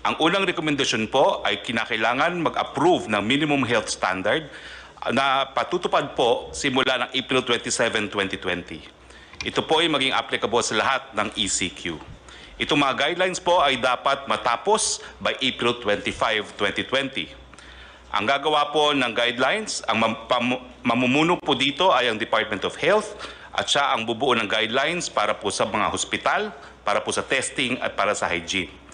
Ang unang rekomendasyon po ay kinakailangan mag-approve ng minimum health standard na patutupad po simula ng April 27, 2020. Ito po ay maging applicable sa lahat ng ECQ. Itong mga guidelines po ay dapat matapos by April 25, 2020. Ang gagawa po ng guidelines, ang mamumuno po dito ay ang Department of Health at siya ang bubuo ng guidelines para po sa mga hospital, para po sa testing at para sa hygiene.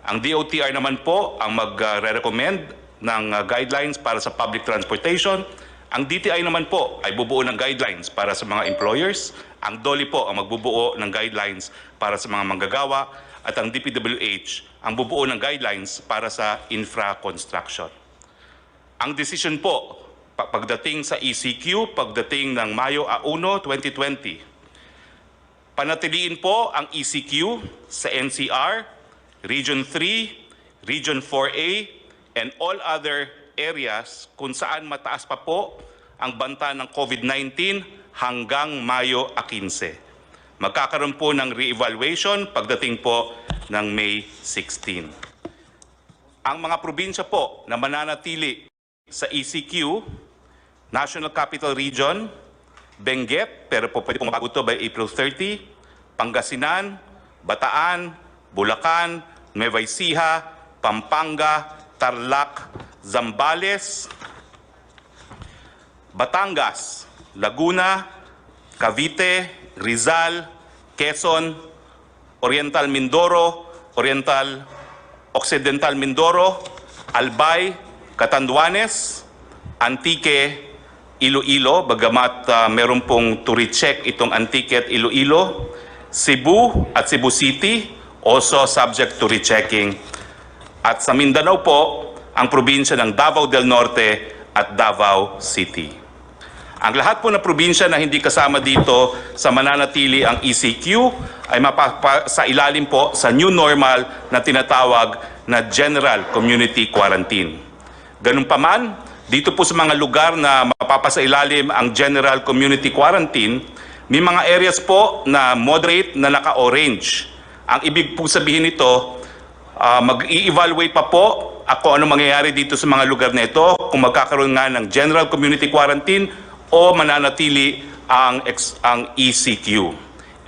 Ang DOTR naman po ang magre-recommend ng guidelines para sa public transportation. Ang DTI naman po ay bubuo ng guidelines para sa mga employers. Ang DOLI po ang magbubuo ng guidelines para sa mga manggagawa. At ang DPWH ang bubuo ng guidelines para sa infra construction. Ang decision po pagdating sa ECQ, pagdating ng Mayo 1, 2020, panatiliin po ang ECQ sa NCR, Region 3, Region 4A, and all other areas kung saan mataas pa po ang banta ng COVID-19 hanggang Mayo 15. Magkakaroon po ng re-evaluation pagdating po ng May 16. Ang mga probinsya po na mananatili sa ECQ, National Capital Region, Benguet, pero po pwede pong mabago ito by April 30, Pangasinan, Bataan, Bulacan, Nueva Ecija, Pampanga, Tarlac, Zambales, Batangas, Laguna, Cavite, Rizal, Quezon, Oriental Mindoro, Occidental Mindoro, Albay, Catanduanes, Anique, Iloilo, bagamat meron pong to recheck itong Anique at Iloilo, Cebu at Cebu City, also subject to rechecking. At sa Mindanao po, ang probinsya ng Davao del Norte at Davao City. Ang lahat po na probinsya na hindi kasama dito sa mananatili ang ECQ ay sa ilalim po sa new normal na tinatawag na General Community Quarantine. Ganun pa man, dito po sa mga lugar na mapapasailalim ang General Community Quarantine, may mga areas po na moderate na naka-orange. Ang ibig po sabihin nito, mag-i-evaluate pa po ako ano mangyayari dito sa mga lugar na ito, kung magkakaroon nga ng General Community Quarantine o mananatili ang ECQ.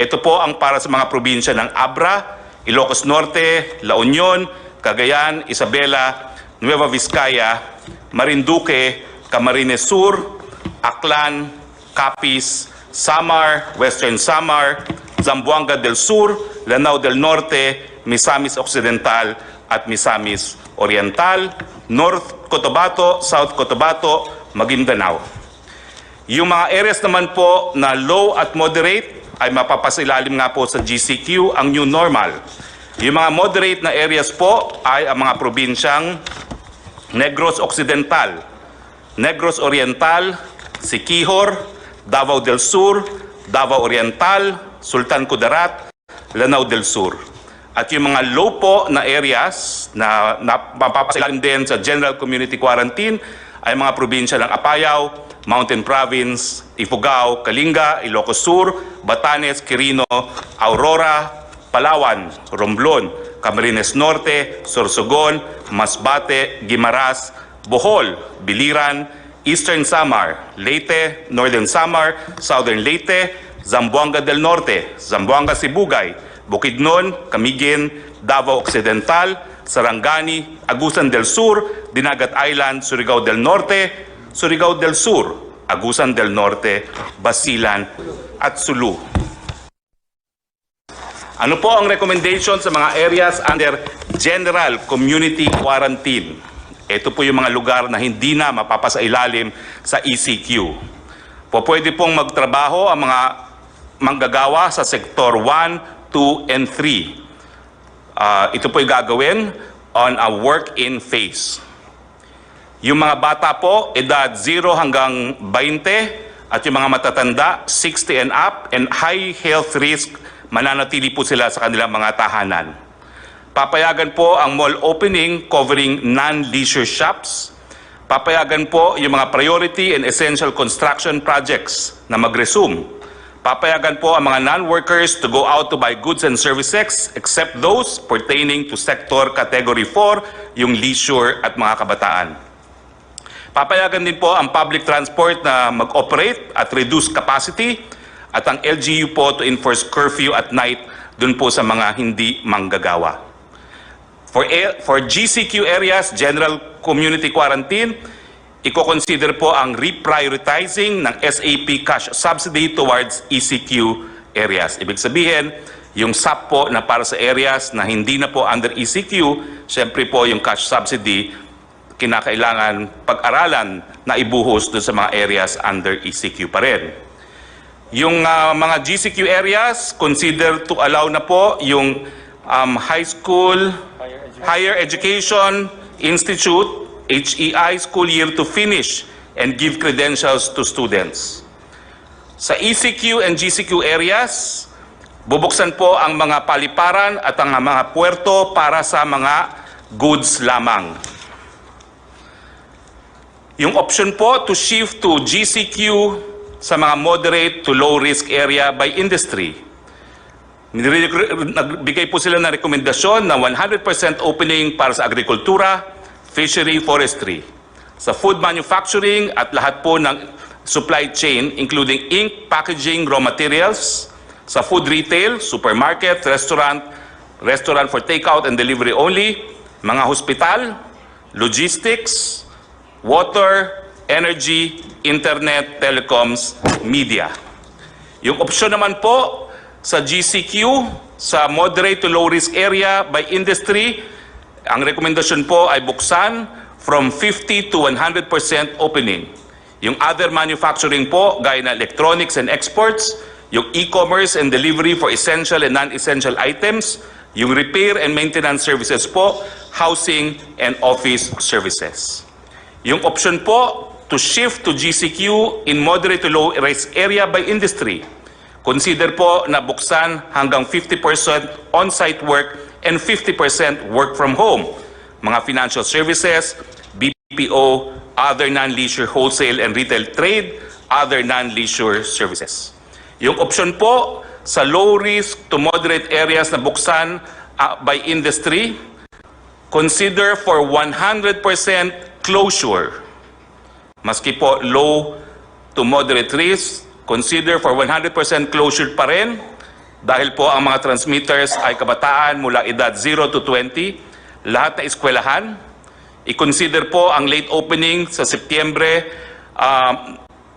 Ito po ang para sa mga probinsya ng Abra, Ilocos Norte, La Union, Cagayan, Isabela, Nueva Vizcaya, Marinduque, Camarines Sur, Aklan, Capiz, Samar, Western Samar, Zamboanga del Sur, Lanao del Norte, Misamis Occidental at Misamis Oriental, North Cotabato, South Cotabato, Maguindanao. Yung mga areas naman po na low at moderate ay mapapasilalim nga po sa GCQ, ang new normal. Yung mga moderate na areas po ay ang mga probinsyang Negros Occidental, Negros Oriental, Siquijor, Davao del Sur, Davao Oriental, Sultan Kudarat, Lanao del Sur. At yung mga low po na areas na mapapasilalim din sa General Community Quarantine ay mga probinsya ng Apayao, Mountain Province, Ifugao, Kalinga, Ilocos Sur, Batanes, Quirino, Aurora, Palawan, Romblon, Camarines Norte, Sorsogon, Masbate, Guimaras, Bohol, Biliran, Eastern Samar, Leyte, Northern Samar, Southern Leyte, Zamboanga del Norte, Zamboanga Sibugay, Bukidnon, Camiguin, Davao Occidental, Sarangani, Agusan del Sur, Dinagat Island, Surigao del Norte, Surigao del Sur, Agusan del Norte, Basilan at Sulu. Ano po ang recommendation sa mga areas under General Community Quarantine? Ito po yung mga lugar na hindi na mapapasailalim sa ECQ. Pwede pong magtrabaho ang mga manggagawa sa sektor 1, 2, and 3. Ito po yung gagawin on a work-in phase. Yung mga bata po, edad 0 hanggang 20, at yung mga matatanda, 60 and up, and high health risk, mananatili po sila sa kanilang mga tahanan. Papayagan po ang mall opening covering non-leisure shops. Papayagan po yung mga priority and essential construction projects na mag-resume. Papayagan po ang mga non-workers to go out to buy goods and services except those pertaining to Sector Category 4, yung leisure at mga kabataan. Papayagan din po ang public transport na mag-operate at reduce capacity at ang LGU po to enforce curfew at night dun po sa mga hindi manggagawa. For GCQ areas, General Community Quarantine, i-consider po ang reprioritizing ng SAP cash subsidy towards ECQ areas. Ibig sabihin, yung SAP po na para sa areas na hindi na po under ECQ, syempre po yung cash subsidy, kinakailangan pag-aralan na ibuhos doon sa mga areas under ECQ pa rin. Yung mga GCQ areas, consider to allow na po yung high school, higher education institute, HEI school year to finish and give credentials to students. Sa ECQ and GCQ areas, bubuksan po ang mga paliparan at ang mga puerto para sa mga goods lamang. Yung option po to shift to GCQ sa mga moderate to low risk area by industry. Nagbigay po sila ng rekomendasyon na 100% opening para sa agrikultura, fishery, forestry, sa food manufacturing at lahat po ng supply chain including ink, packaging, raw materials, sa food retail, supermarket, restaurant for takeout and delivery only, mga hospital, logistics, water, energy, internet, telecoms, media. Yung opsyon naman po sa GCQ, sa moderate to low risk area by industry, ang rekomendasyon po ay buksan from 50 to 100% opening. Yung other manufacturing po, gaya na electronics and exports, yung e-commerce and delivery for essential and non-essential items, yung repair and maintenance services po, housing and office services. Yung option po to shift to GCQ in moderate to low risk area by industry, consider po na buksan hanggang 50% on-site work and 50% work from home. Mga financial services, BPO, other non-leisure wholesale and retail trade, other non-leisure services. Yung option po sa low risk to moderate areas na buksan by industry, consider for 100% closure. Maski po low to moderate risk, consider for 100% closure pa rin dahil po ang mga transmitters ay kabataan mula edad 0 to 20, lahat na eskwelahan. I-consider po ang late opening sa Setyembre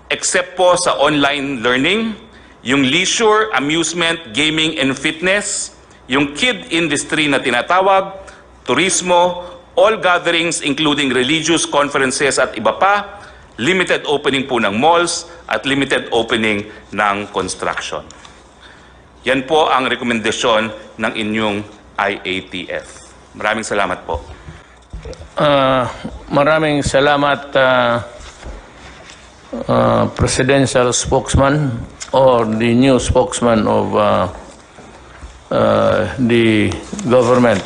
except po sa online learning, yung leisure, amusement, gaming and fitness, yung kid industry na tinatawag, turismo, all gatherings including religious conferences at iba pa, limited opening po ng malls at limited opening ng construction. Yan po ang rekomendasyon ng inyong IATF. Maraming salamat po. Maraming salamat, Presidential Spokesman or the new spokesman of the government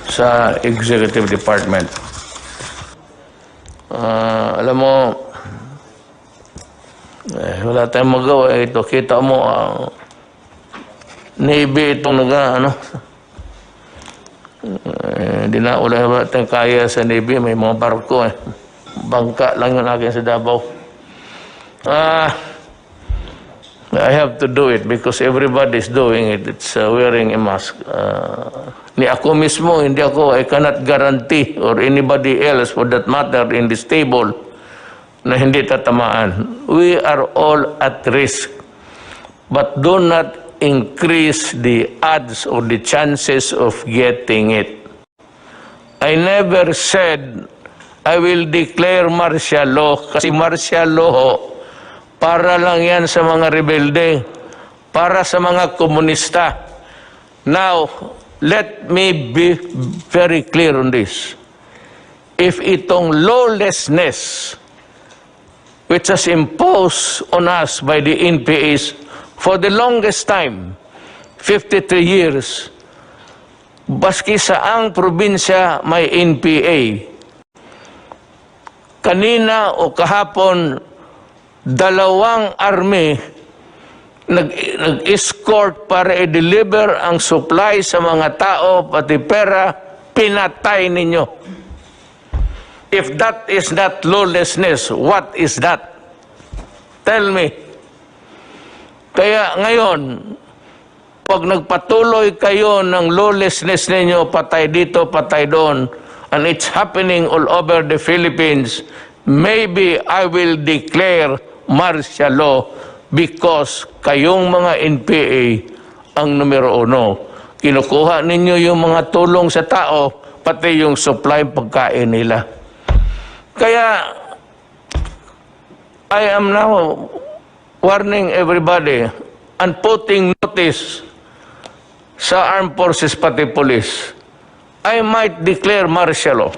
sa Executive Department. Alam mo, wala tayong magawa. Ito, kita mo, Navy itong hindi na wala tayong kaya sa Navy, may mga barko bangka lang yun akin sa Davao. I have to do it because everybody is doing it. It's wearing a mask. Ni ako mismo, hindi ako, I cannot guarantee or anybody else for that matter in this table na hindi tatamaan. We are all at risk. But do not increase the odds or the chances of getting it. I never said I will declare martial law kasi martial law para lang yan sa mga rebelde, para sa mga komunista. Now, let me be very clear on this. If itong lawlessness which was imposed on us by the NPAs for the longest time, 53 years, baski saang probinsya may NPA. Kanina o kahapon, 2 army nag-escort para i-deliver ang supply sa mga tao, pati pera, pinatay ninyo. If that is not lawlessness, what is that? Tell me. Kaya ngayon, pag nagpatuloy kayo ng lawlessness ninyo, patay dito, patay doon, and it's happening all over the Philippines, maybe I will declare martial law because kayong mga NPA ang numero 1. Kinukuha ninyo yung mga tulong sa tao, pati yung supply pagkain nila. Kaya, I am now warning everybody and putting notice sa armed forces pati police. I might declare martial law.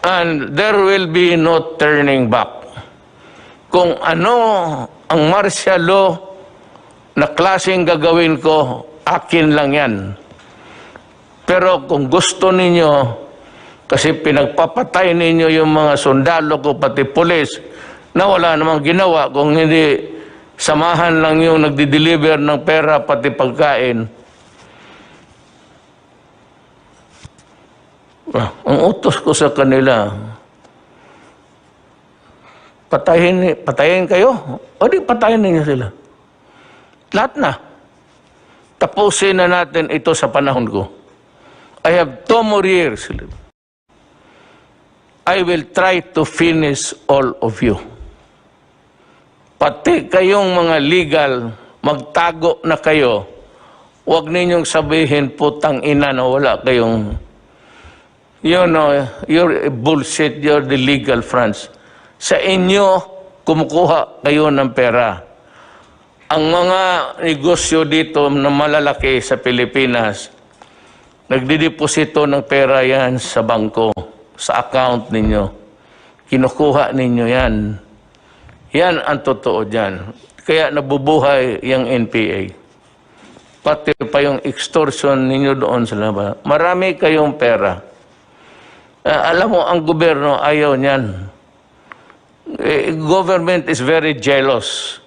And there will be no turning back. Kung ano ang martial law na klaseng gagawin ko, akin lang yan. Pero kung gusto ninyo, kasi pinagpapatay ninyo yung mga sundalo ko, pati pulis, na wala namang ginawa, kung hindi samahan lang yung nagdi-deliver ng pera, pati pagkain. Ang utos ko sa kanila, patayin kayo, o di patayin ninyo sila. Lahat na. Tapusin na natin ito sa panahon ko. I have 2 more years. I will try to finish all of you. Pati kayong mga legal, magtago na kayo. Huwag ninyong sabihin, putang ina na wala kayong, you know, you're bullshit, you're the legal France. Sa inyo, kumukuha kayo ng pera. Ang mga negosyo dito na malalaki sa Pilipinas, nagdideposito ng pera yan sa bangko, sa account ninyo. Kinukuha ninyo yan. Yan ang totoo dyan. Kaya nabubuhay yung NPA. Pati pa yung extortion ninyo doon sa labas. Marami kayong pera. Alam mo, ang gobyerno ayaw niyan. Government is very jealous.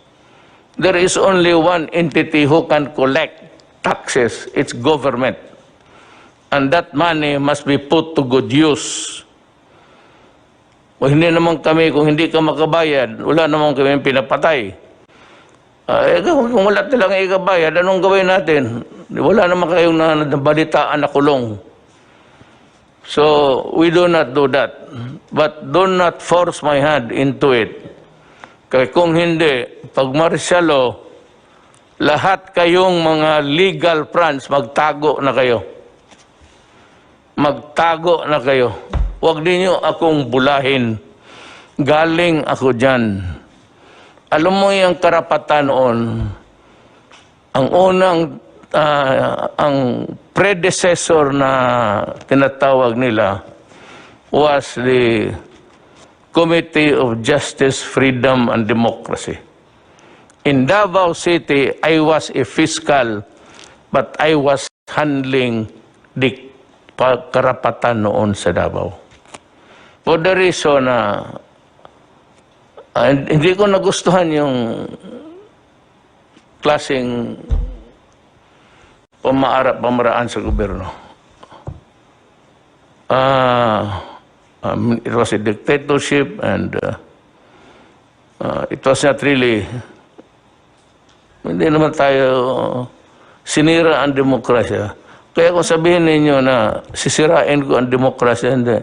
There is only one entity who can collect taxes. It's government. And that money must be put to good use. O hindi naman kami, kung hindi ka makabayad, wala naman kami pinapatay. Kung wala talang ikabayad, anong gawin natin? Wala naman kayong nabalitaan na kulong. So, we do not do that. But do not force my hand into it. Kaya kung hindi, pag martial law, lahat kayong mga legal fronts, magtago na kayo. Magtago na kayo. Huwag ninyo akong bulahin. Galing ako dyan. Alam mo yung karapatan noon, ang unang, ang predecessor na tinatawag nila was the Committee of Justice, Freedom, and Democracy. In Davao City, I was a fiscal, but I was handling the karapatan noon sa Davao. For the reason na hindi ko nagustuhan yung klaseng pamaraan sa gobyerno. It was a dictatorship and it was not really, hindi naman tayo sinira ang demokrasya. Kaya kung sabihin ninyo na sisirain ko ang demokrasya, hindi.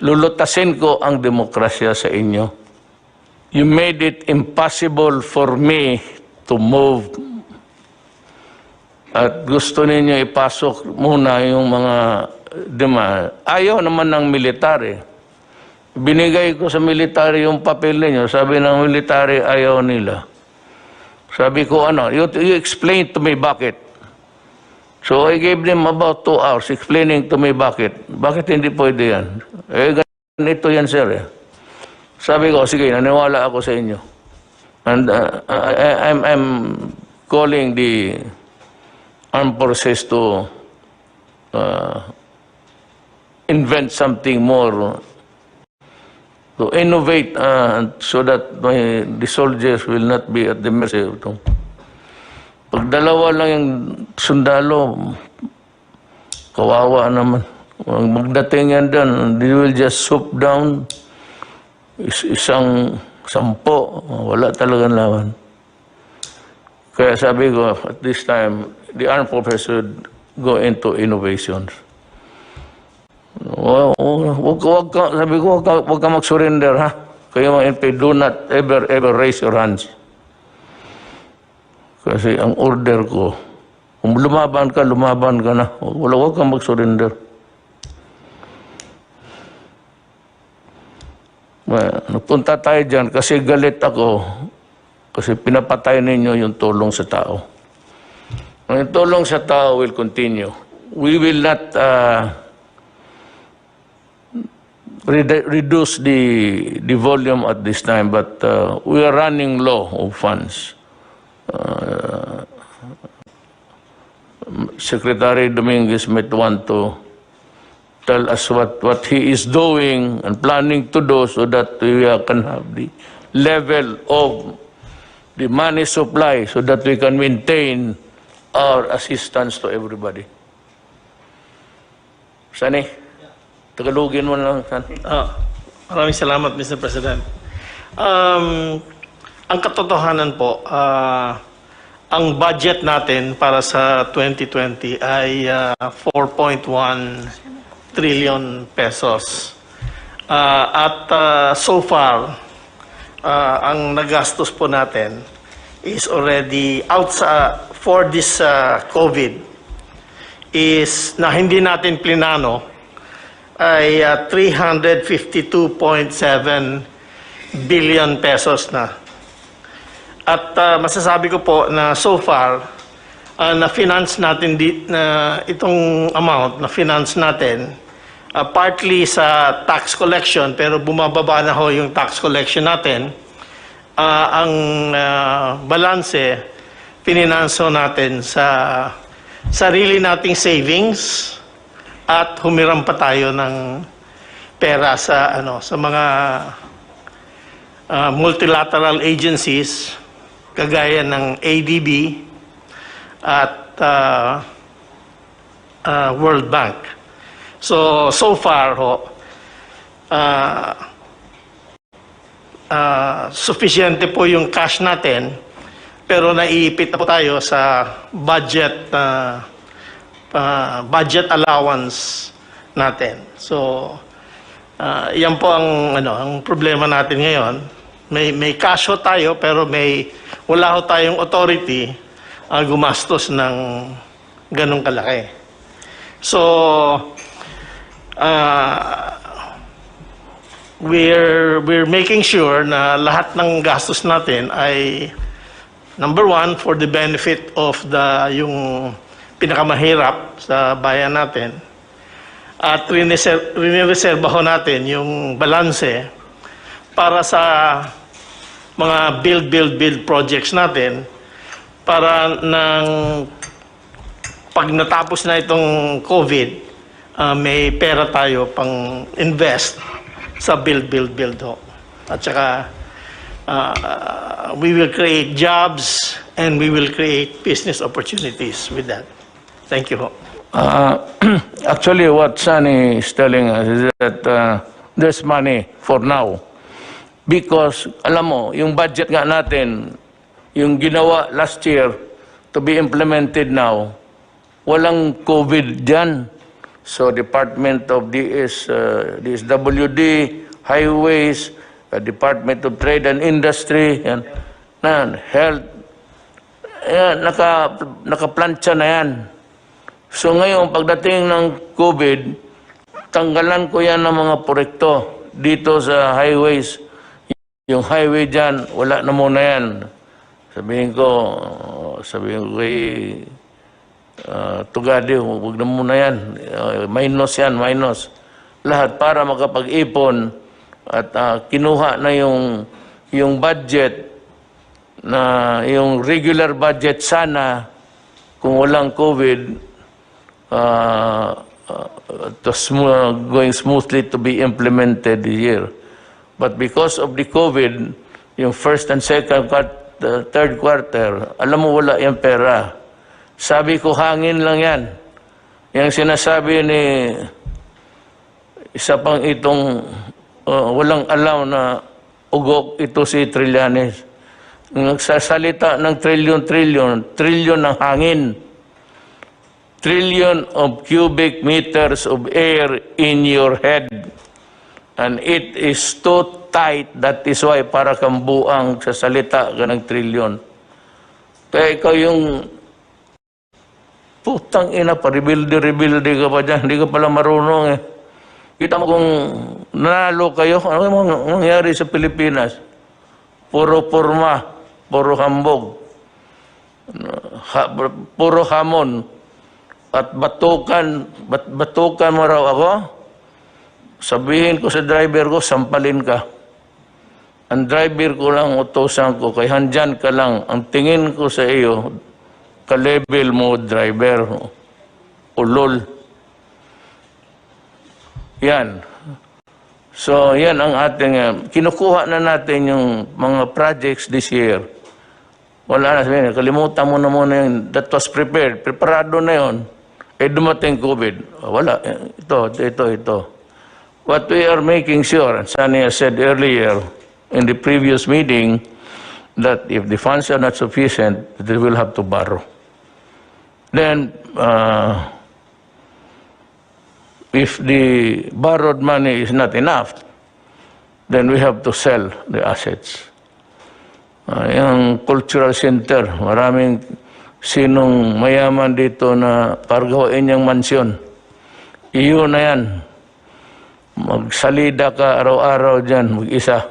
Lulutasin ko ang demokrasya sa inyo. You made it impossible for me to move. At gusto ninyo ipasok muna yung mga demand. Ayaw naman ng military. Binigay ko sa military yung papel ninyo. Sabi ng military, ayaw nila. Sabi ko, you explain to me bakit. So I gave them about 2 hours explaining to me bakit. Bakit hindi pwede yan? Ganito yan, sir. Sabi ko, sige, naniwala ako sa inyo. And I'm calling the armed forces to invent something more to innovate so that the soldiers will not be at the mercy of them. Pag dalawa lang yung sundalo, kawawa naman. Magdating yan doon, they will just swoop down isang 10, wala talagang lawan. Kaya sabi ko, at this time, the armed forces should go into innovations. Sabi ko, wag ka mag-surrender, ha? Kayo mga NP, do not ever raise your hands. Kasi ang order ko, kung lumaban ka na. Wag kang mag-surrender. Napunta tayo dyan kasi galit ako kasi pinapatay ninyo yung tulong sa tao. Yung tulong sa tao will continue. We will not reduce the volume at this time, but we are running low of funds. Secretary Dominguez might want to tell us what he is doing and planning to do so that we can have the level of the money supply so that we can maintain our assistance to everybody. Sani, Tagalogin mo lang, Sani. Maraming salamat, Mr. President. Ang katotohanan po, ang budget natin para sa 2020 ay 4.1 trillion pesos. So far, ang nagastos po natin is already for this COVID is na hindi natin plinano ay 352.7 billion pesos na. At masasabi ko po na so far na-finance natin itong amount na-finance natin partly sa tax collection, pero bumababa na ho yung tax collection natin. Ang balanse, pininanso natin sa sarili nating savings at humiram pa tayo ng pera sa mga multilateral agencies kagaya ng ADB at World Bank. So far ho, sufficiente po yung cash natin, pero naiipit na po tayo sa budget allowance natin. So yan po ang problema natin ngayon. May cash ho tayo, pero wala ho tayong authority gumastos ng ganong kalaki. So we're making sure na lahat ng gastos natin ay number one, for the benefit of yung pinakamahirap sa bayan natin, at rinireserba ho natin yung balanse para sa mga build projects natin, para pag natapos na itong COVID, may pera tayo pang invest sa build ho. At saka we will create jobs and we will create business opportunities with that. Thank you ho. Actually, what Sunny is telling us is that there's money for now. Because, alam mo, yung budget nga natin, yung ginawa last year to be implemented now, walang COVID dyan. So, Department of DSWD, Highways, Department of Trade and Industry, yan, Health, yan, nakaplantsa na yan. So, ngayon, pagdating ng COVID, tanggalan ko yan ng mga proyekto dito sa highways. Yung highway dyan, wala na muna yan. Sabihin ko kay Tugadi, huwag na muna yan. Minus. Lahat para makapag-ipon at kinuha na yung budget, na yung regular budget sana, kung walang COVID, going smoothly to be implemented this year. But because of the COVID, yung first and second, third quarter, alam mo wala yung pera. Sabi ko, hangin lang yan. Yung sinasabi ni isa pang itong walang alam na ugok ito si Trillanes. Nagsasalita ng trillion ng hangin. Trillion of cubic meters of air in your head. And it is too tight. That is why para kang buang sa salita ka ng trillion. Kaya ikaw yung putang ina pa, rebuilde ka pa dyan. Hindi ka pala marunong eh. Kita mo kung nanalo kayo, ano nangyari sa Pilipinas? Puro porma, puro hambog, puro hamon, at batukan mo raw ako, sabihin ko sa driver ko, sampalin ka. Ang driver ko lang, utosan ko, kay handyan ka lang. Ang tingin ko sa iyo, ka-level mo, driver, ulol. Yan. So, yan ang ating, kinukuha na natin yung mga projects this year. Wala na sabihin, kalimutan mo na muna yun. That was prepared. Preparado na yun. Eh, dumating COVID. Wala. Ito. What we are making sure, and Sunny has said earlier in the previous meeting, that if the funds are not sufficient, they will have to borrow. Then, if the borrowed money is not enough, then we have to sell the assets. Yung cultural center, maraming sinong mayaman dito na pargawain niyang mansyon. Iyo na yan. Magsalida ka araw-araw dyan, mag-isa.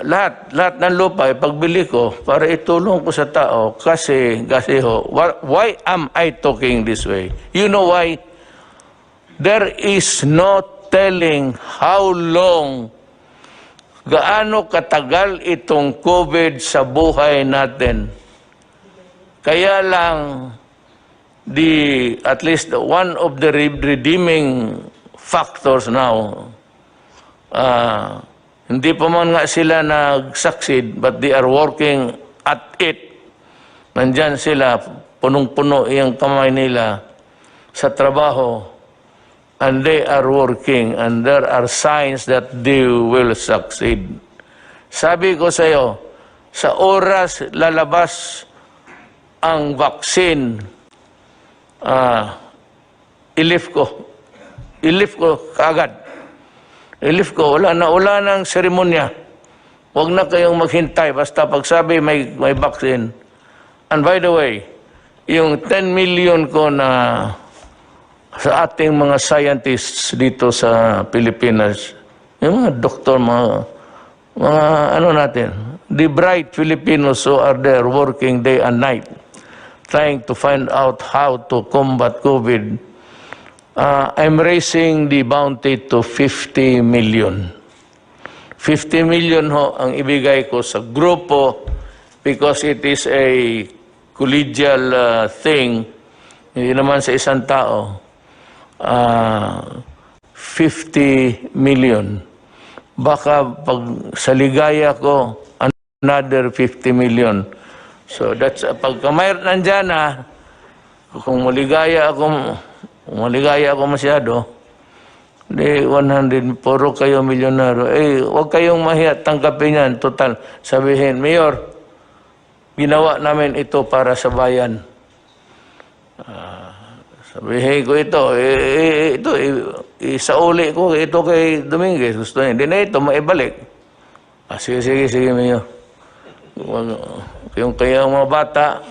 Lahat ng lupa, pagbili ko, para itulong ko sa tao, kasi why am I talking this way? You know why? There is no telling how long, gaano katagal itong COVID sa buhay natin. Kaya lang, at least one of the redeeming factors now, hindi pa man nga sila nag-succeed, but they are working at it. Nandyan sila, punong-puno yung kamay nila sa trabaho. And they are working, and there are signs that they will succeed. Sabi ko sa iyo, sa oras lalabas ang vaccine, i-lift ko kaagad. I-lift ko, wala nang seremonya. Huwag na kayong maghintay, basta pagsabi may vaccine. And by the way, yung 10 million ko na sa ating mga scientists dito sa Pilipinas, yung mga doktor, mga ano natin, the bright Filipinos who are there working day and night, trying to find out how to combat COVID, I'm raising the bounty to 50 million. 50 million ho ang ibigay ko sa grupo because it is a collegial thing, hindi naman sa isang tao. 50 million. Baka pag sa ligaya ko, another 50 million. So that's, pagka may nandyan na, kung maligaya ako masyado, di 100, puro kayo milyonaryo. Huwag kayong mahiya, tanggapin yan. Total, sabihin, Mayor, ginawa namin ito para sa bayan. Sabihin ko ito, isauli ko ito kay Dominguez. Gusto niya, hindi na ito, maibalik. Sige, Mayor. Yung kaya mga bata,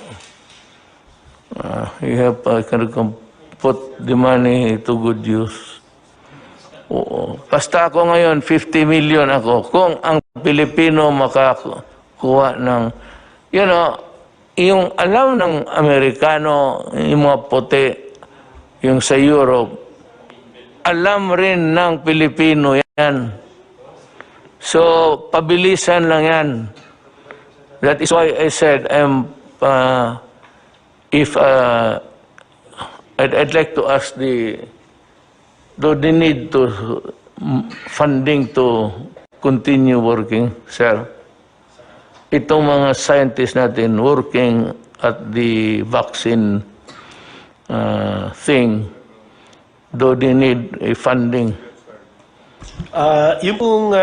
you have can put the money to good use. Oo. Basta ako ngayon, 50 million ako. Kung ang Pilipino makakuha ng, yung alam ng Amerikano, yung mga puti, yung sa Europe, alam rin ng Pilipino yan. So, pabilisan lang yan. That is why I said, I'd like to ask do they need to funding to continue working, sir. Itong mga scientists natin working at the vaccine thing, do they need a funding? Yung pong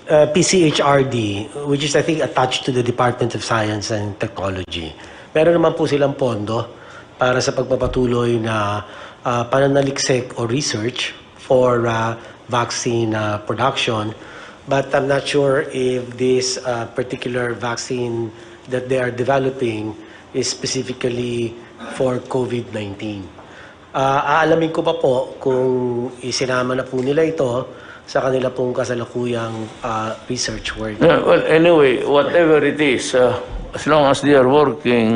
PCHRD, which is I think attached to the Department of Science and Technology, meron naman po silang pondo para sa pagpapatuloy na pananaliksik o research for vaccine production. But I'm not sure if this particular vaccine that they are developing is specifically for COVID-19. Aalamin ko pa po kung isinama na po nila ito sa kanila pong kasalukuyang research work. Well, anyway, whatever it is, as long as they are working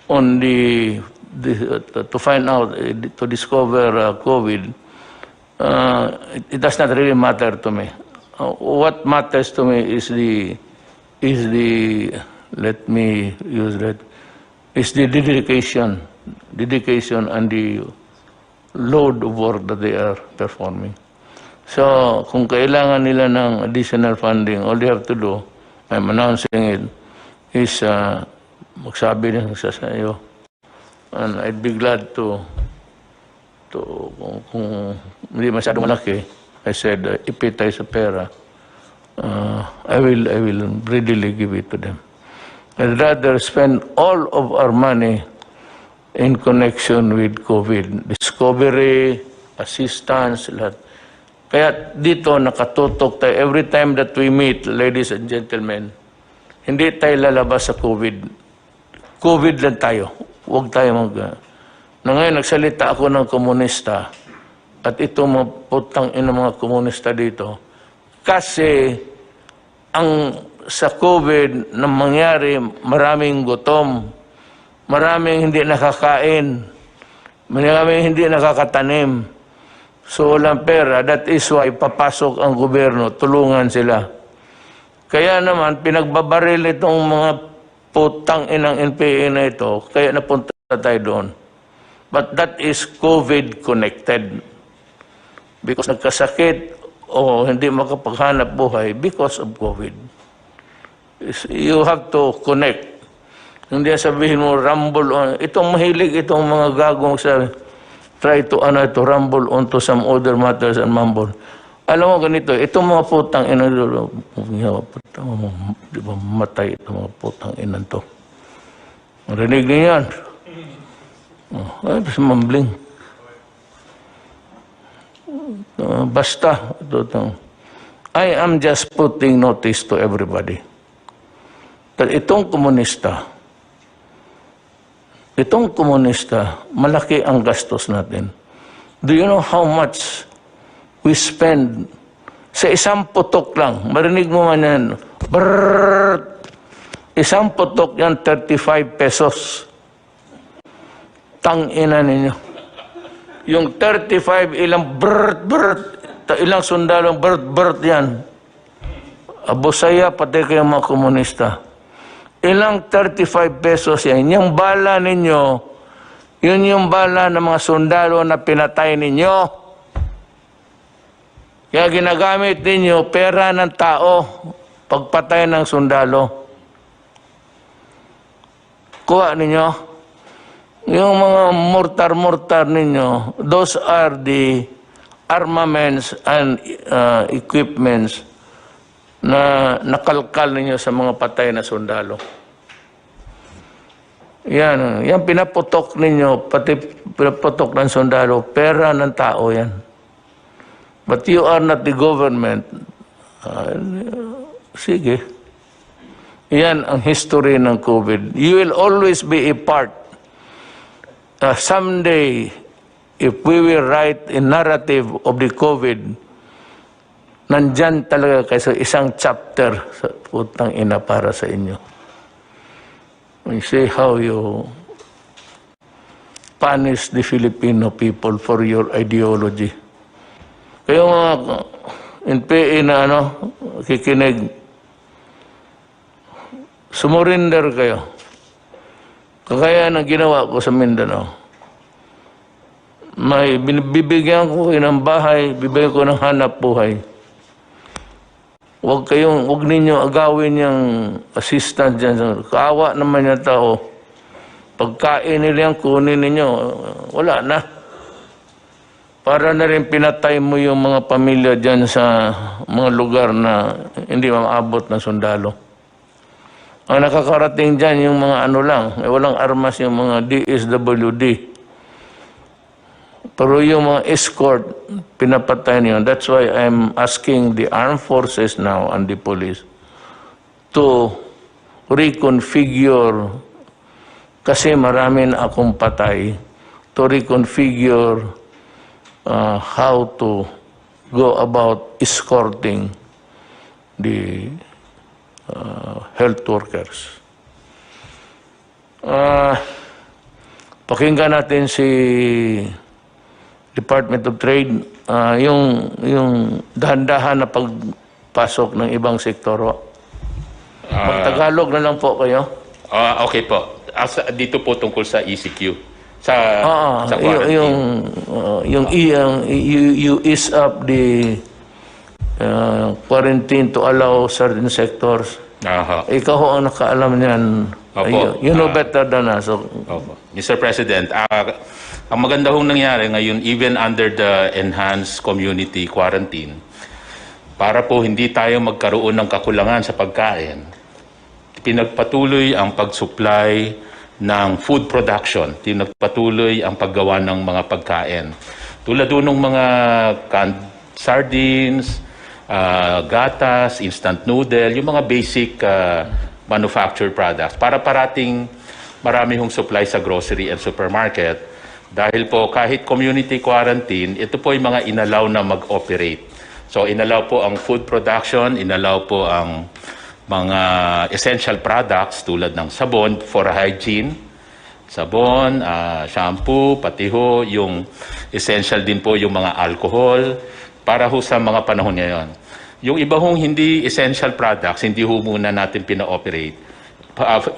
on to find out, to discover COVID, it does not really matter to me. What matters to me is the let me use that, is the dedication and the load of work that they are performing. So, kung kailangan nila ng additional funding, all they have to do, I'm announcing it, is magsabi nila sa iyo. And I'd be glad to kung hindi masyadong malaki, I said, ipit tayo sa pera, I will readily give it to them. I'd rather spend all of our money in connection with COVID. Discovery, assistance, lahat. Kaya dito nakatutok tayo. Every time that we meet, ladies and gentlemen, hindi tayo lalabas sa COVID. COVID lang tayo. Huwag tayo na ngayon, nagsalita ako ng komunista at ito mga putang ina mga komunista dito. Kasi ang sa COVID na mangyari, maraming gutom, maraming hindi nakakain, maraming hindi nakakatanim. So walang pera. That is why papasok ang gobyerno, tulungan sila. Kaya naman, pinagbabaril itong mga putang inang NPA na ito, kaya napunta tayo doon. But that is COVID-connected. Because nagkasakit o hindi makapaghanap buhay because of COVID. You have to connect. Hindi sabihin mo, rumble on. Itong mahilig, itong mga gagong sa try to rumble onto some other matters and mumble. Alam mo ganito, itong mga putang ina, di ba matay itong mga putang ina to. Marinig niyo yan. Ay, mumbling. Basta. I am just putting notice to everybody that itong komunista, malaki ang gastos natin. Do you know how much we spend sa isang putok lang? Marinig mo man yan. Brrrr! Isang putok yan, 35 pesos. Tangina ninyo. Yung 35, ilang ilang sundalong yan. Abusaya, pati kayo mga komunista. Ilang 35 pesos yan. Yung bala ninyo, yun yung bala ng mga sundalo na pinatay ninyo. Kaya ginagamit ninyo pera ng tao pagpatay ng sundalo. Kuha ninyo. Yung mga mortar ninyo, those are the armaments and equipments na nakalkal ninyo sa mga patay na sundalo. Yan pinaputok ninyo, pati pinaputok ng sundalo, pera ng tao yan. But you are not the government. Sige. Yan ang history ng COVID. You will always be a part. Someday, if we will write a narrative of the COVID, nandyan talaga kayo sa isang chapter sa putang ina para sa inyo. You see how you punish the Filipino people for your ideology. Kayo mga NPA na kikinig, sumurinder kayo. Kagaya ng ginawa ko sa Mindanao. may bibigyan ko kayo ng bahay, bibigyan ko ng hanap buhay. Huwag ninyo agawin yung assistant dyan. Kaawa naman yung tao. Pagkain nila yan, kunin ninyo, wala na. Para na rin pinatay mo yung mga pamilya dyan sa mga lugar na hindi maabot ng sundalo. Ang nakakarating dyan yung mga ano lang, walang armas yung mga DSWD. Pero yung mga escort, pinapatay niyo. That's why I'm asking the armed forces now and the police to reconfigure, kasi marami na akong patay, to reconfigure how to go about escorting the health workers. Pakinggan natin si Department of Trade, yung dahan-dahan na pagpasok ng ibang sektor. Magtagalog na lang po kayo. Okay po. Dito po tungkol sa ECQ. Sa quarantine. You ease up the quarantine to allow certain sectors. Ikaw ho ang nakaalam niyan. Opo. You know better than us. So, Opo. Mr. President, ang maganda hong nangyari ngayon, even under the enhanced community quarantine, para po hindi tayo magkaroon ng kakulangan sa pagkain, pinagpatuloy ang pag-supply ng food production, pinagpatuloy ang paggawa ng mga pagkain. Tulad ng mga canned sardines, gatas, instant noodle, yung mga basic manufactured products, para parating marami hong supply sa grocery and supermarket. Dahil po kahit community quarantine, ito po yung mga inalaw na mag-operate. So inalaw po ang food production, inalaw po ang mga essential products tulad ng sabon for hygiene, sabon, shampoo, pati ho yung essential din po yung mga alcohol para ho sa mga panahon ngayon. Yung iba hong hindi essential products, hindi ho muna natin pina-operate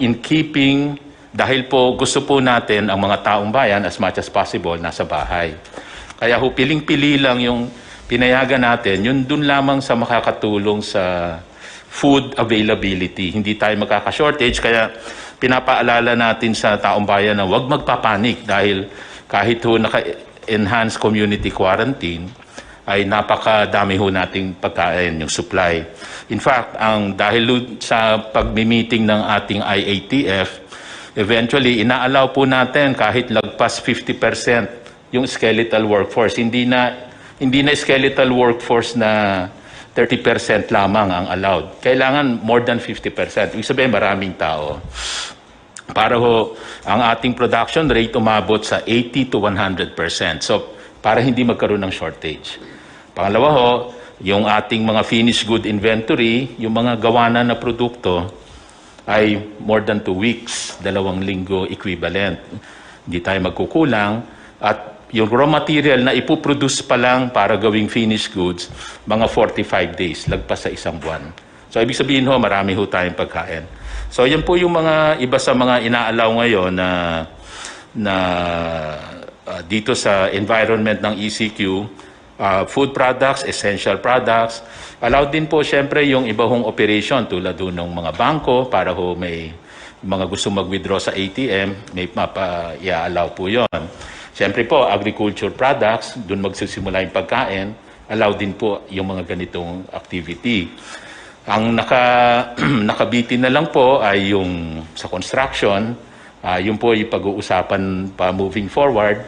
in keeping. Dahil po gusto po natin ang mga taong bayan as much as possible nasa bahay. Kaya ho piling-pili lang yung pinayagan natin, yun dun lamang sa makakatulong sa food availability. Hindi tayo makaka-shortage, kaya pinapaalala natin sa taong bayan na huwag magpapanik dahil kahit ho naka-enhanced community quarantine, ay napakadami ho nating pagkain, yung supply. In fact, dahil sa pagmi-meeting ng ating IATF, eventually, inaalaw po natin kahit lagpas 50% yung skeletal workforce. Hindi na skeletal workforce na 30% lamang ang allowed. Kailangan more than 50%. Ibig sabihin, maraming tao. Para ho, ang ating production rate umabot sa 80 to 100%. So, para hindi magkaroon ng shortage. Pangalawa ho, yung ating mga finished good inventory, yung mga gawanan na produkto, ay more than 2 weeks, 2 linggo equivalent. Hindi tayo magkukulang. At yung raw material na ipoproduce pa lang para gawing finished goods, mga 45 days, lagpas sa 1 buwan. So, ibig sabihin ho, marami ho tayong pagkain. So, yan po yung mga iba sa mga inaalaw ngayon na dito sa environment ng ECQ, food products, essential products. Allowed din po siyempre yung iba hong operation tulad doon ng mga bangko para ho may mga gusto mag-withdraw sa ATM, may mapa-i-allow po yon. Siyempre po, agriculture products, doon magsisimula yung pagkain, allowed din po yung mga ganitong activity. Ang nakabitin na lang po ay yung sa construction, yun po yung pag-uusapan pa moving forward,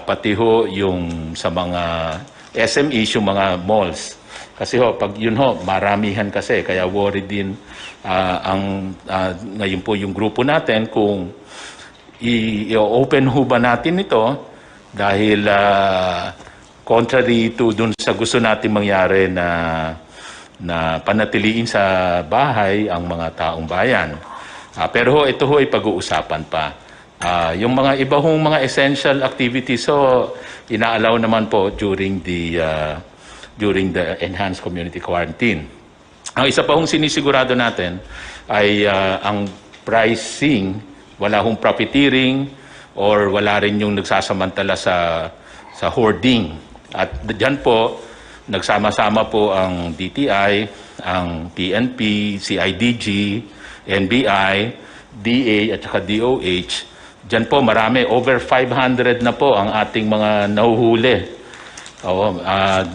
pati ho yung sa mga SMEs, yung mga malls. Kasi ho, pag yun ho, maramihan kasi, kaya worried din ngayon po yung grupo natin kung i-open ho ba natin ito dahil contrary to dun sa gusto natin mangyari na panatiliin sa bahay ang mga taong bayan. Pero ho, ito ho ay pag-uusapan pa. Yung mga iba hong mga essential activities, so inaalaw naman po during the enhanced community quarantine. Ang isa pa hong sinisigurado natin ay ang pricing, wala hong profiteering or wala rin yung nagsasamantala sa hoarding. At diyan po, nagsama-sama po ang DTI, ang PNP, CIDG, NBI, DA at saka DOH. Diyan po marami, over 500 na po ang ating mga nahuhuli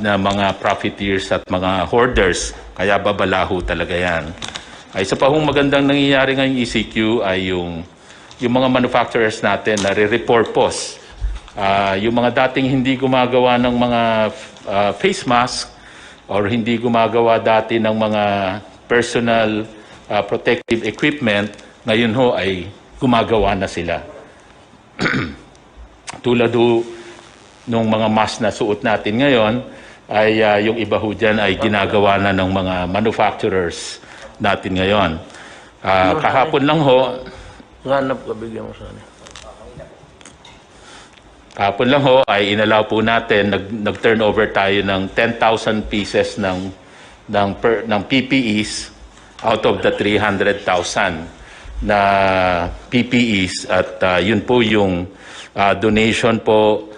na mga profiteers at mga hoarders. Kaya babalaho talaga yan. Ay, isa pa hong magandang nangyayari ngayong ECQ ay yung mga manufacturers natin na re-repurpose. Yung mga dating hindi gumagawa ng mga face mask or hindi gumagawa dati ng mga personal protective equipment, ngayon ho ay gumagawa na sila. Tulad ho nung mga mask na suot natin ngayon, ay yung iba ho dyan ay ginagawa na ng mga manufacturers natin ngayon. Kahapon lang ho, Hanap ka, bigyan mo sana. Kahapon lang ho ay inalaw po natin, nag-turnover tayo ng 10,000 pieces ng PPEs out of the 300,000 na PPEs at yun po yung donation po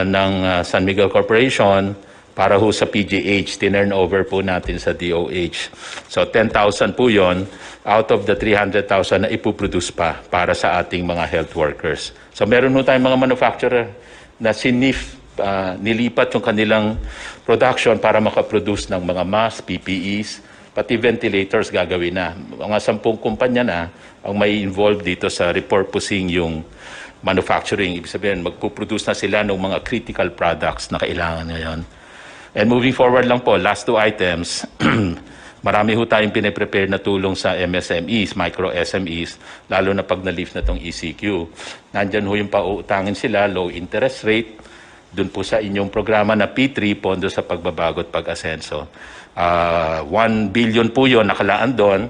ng San Miguel Corporation para ho sa PGH, tinurnover po natin sa DOH. So 10,000 po yon out of the 300,000 na ipuproduce pa para sa ating mga health workers. So meron ho tayong mga manufacturer na nilipat yung kanilang production para makaproduce ng mga masks, PPEs, pati ventilators gagawin na. Mga 10 kumpanya na ang may involved dito sa repurposing yung manufacturing. Ibig sabihin, magpuproduce na sila ng mga critical products na kailangan ngayon. And moving forward lang po, last 2 items, marami ho tayong piniprepare na tulong sa MSMEs, micro SMEs, lalo na pag na-lift na itong ECQ. Nandyan ho yung pauutangin sila, low interest rate, dun po sa inyong programa na P3, Pondo sa Pagbabago at Pag-asenso. 1 billion po yun, nakalaan doon.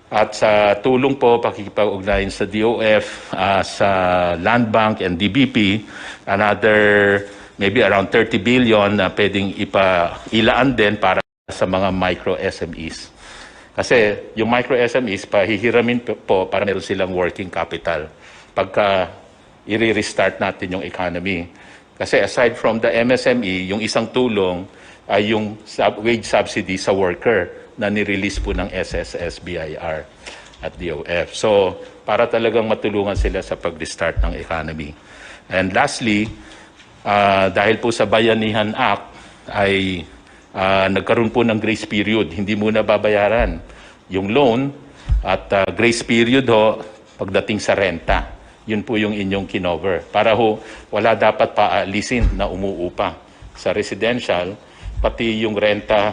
At sa tulong po, pakikipag-ugnayan sa DOF, sa Land Bank and DBP, another maybe around 30 billion na pwedeng ilaan din para sa mga micro SMEs. Kasi yung micro SMEs, pahihiramin po para meron silang working capital pagka i-restart natin yung economy. Kasi aside from the MSME, yung isang tulong ay yung wage subsidy sa worker na nirelease po ng SSS, BIR at DOF. So, para talagang matulungan sila sa pag-restart ng economy. And lastly, dahil po sa Bayanihan Act ay nagkaroon po ng grace period. Hindi muna babayaran yung loan at grace period ho pagdating sa renta. Yun po yung inyong kinover. Para ho wala dapat paalisin na umuupa sa residential, pati yung renta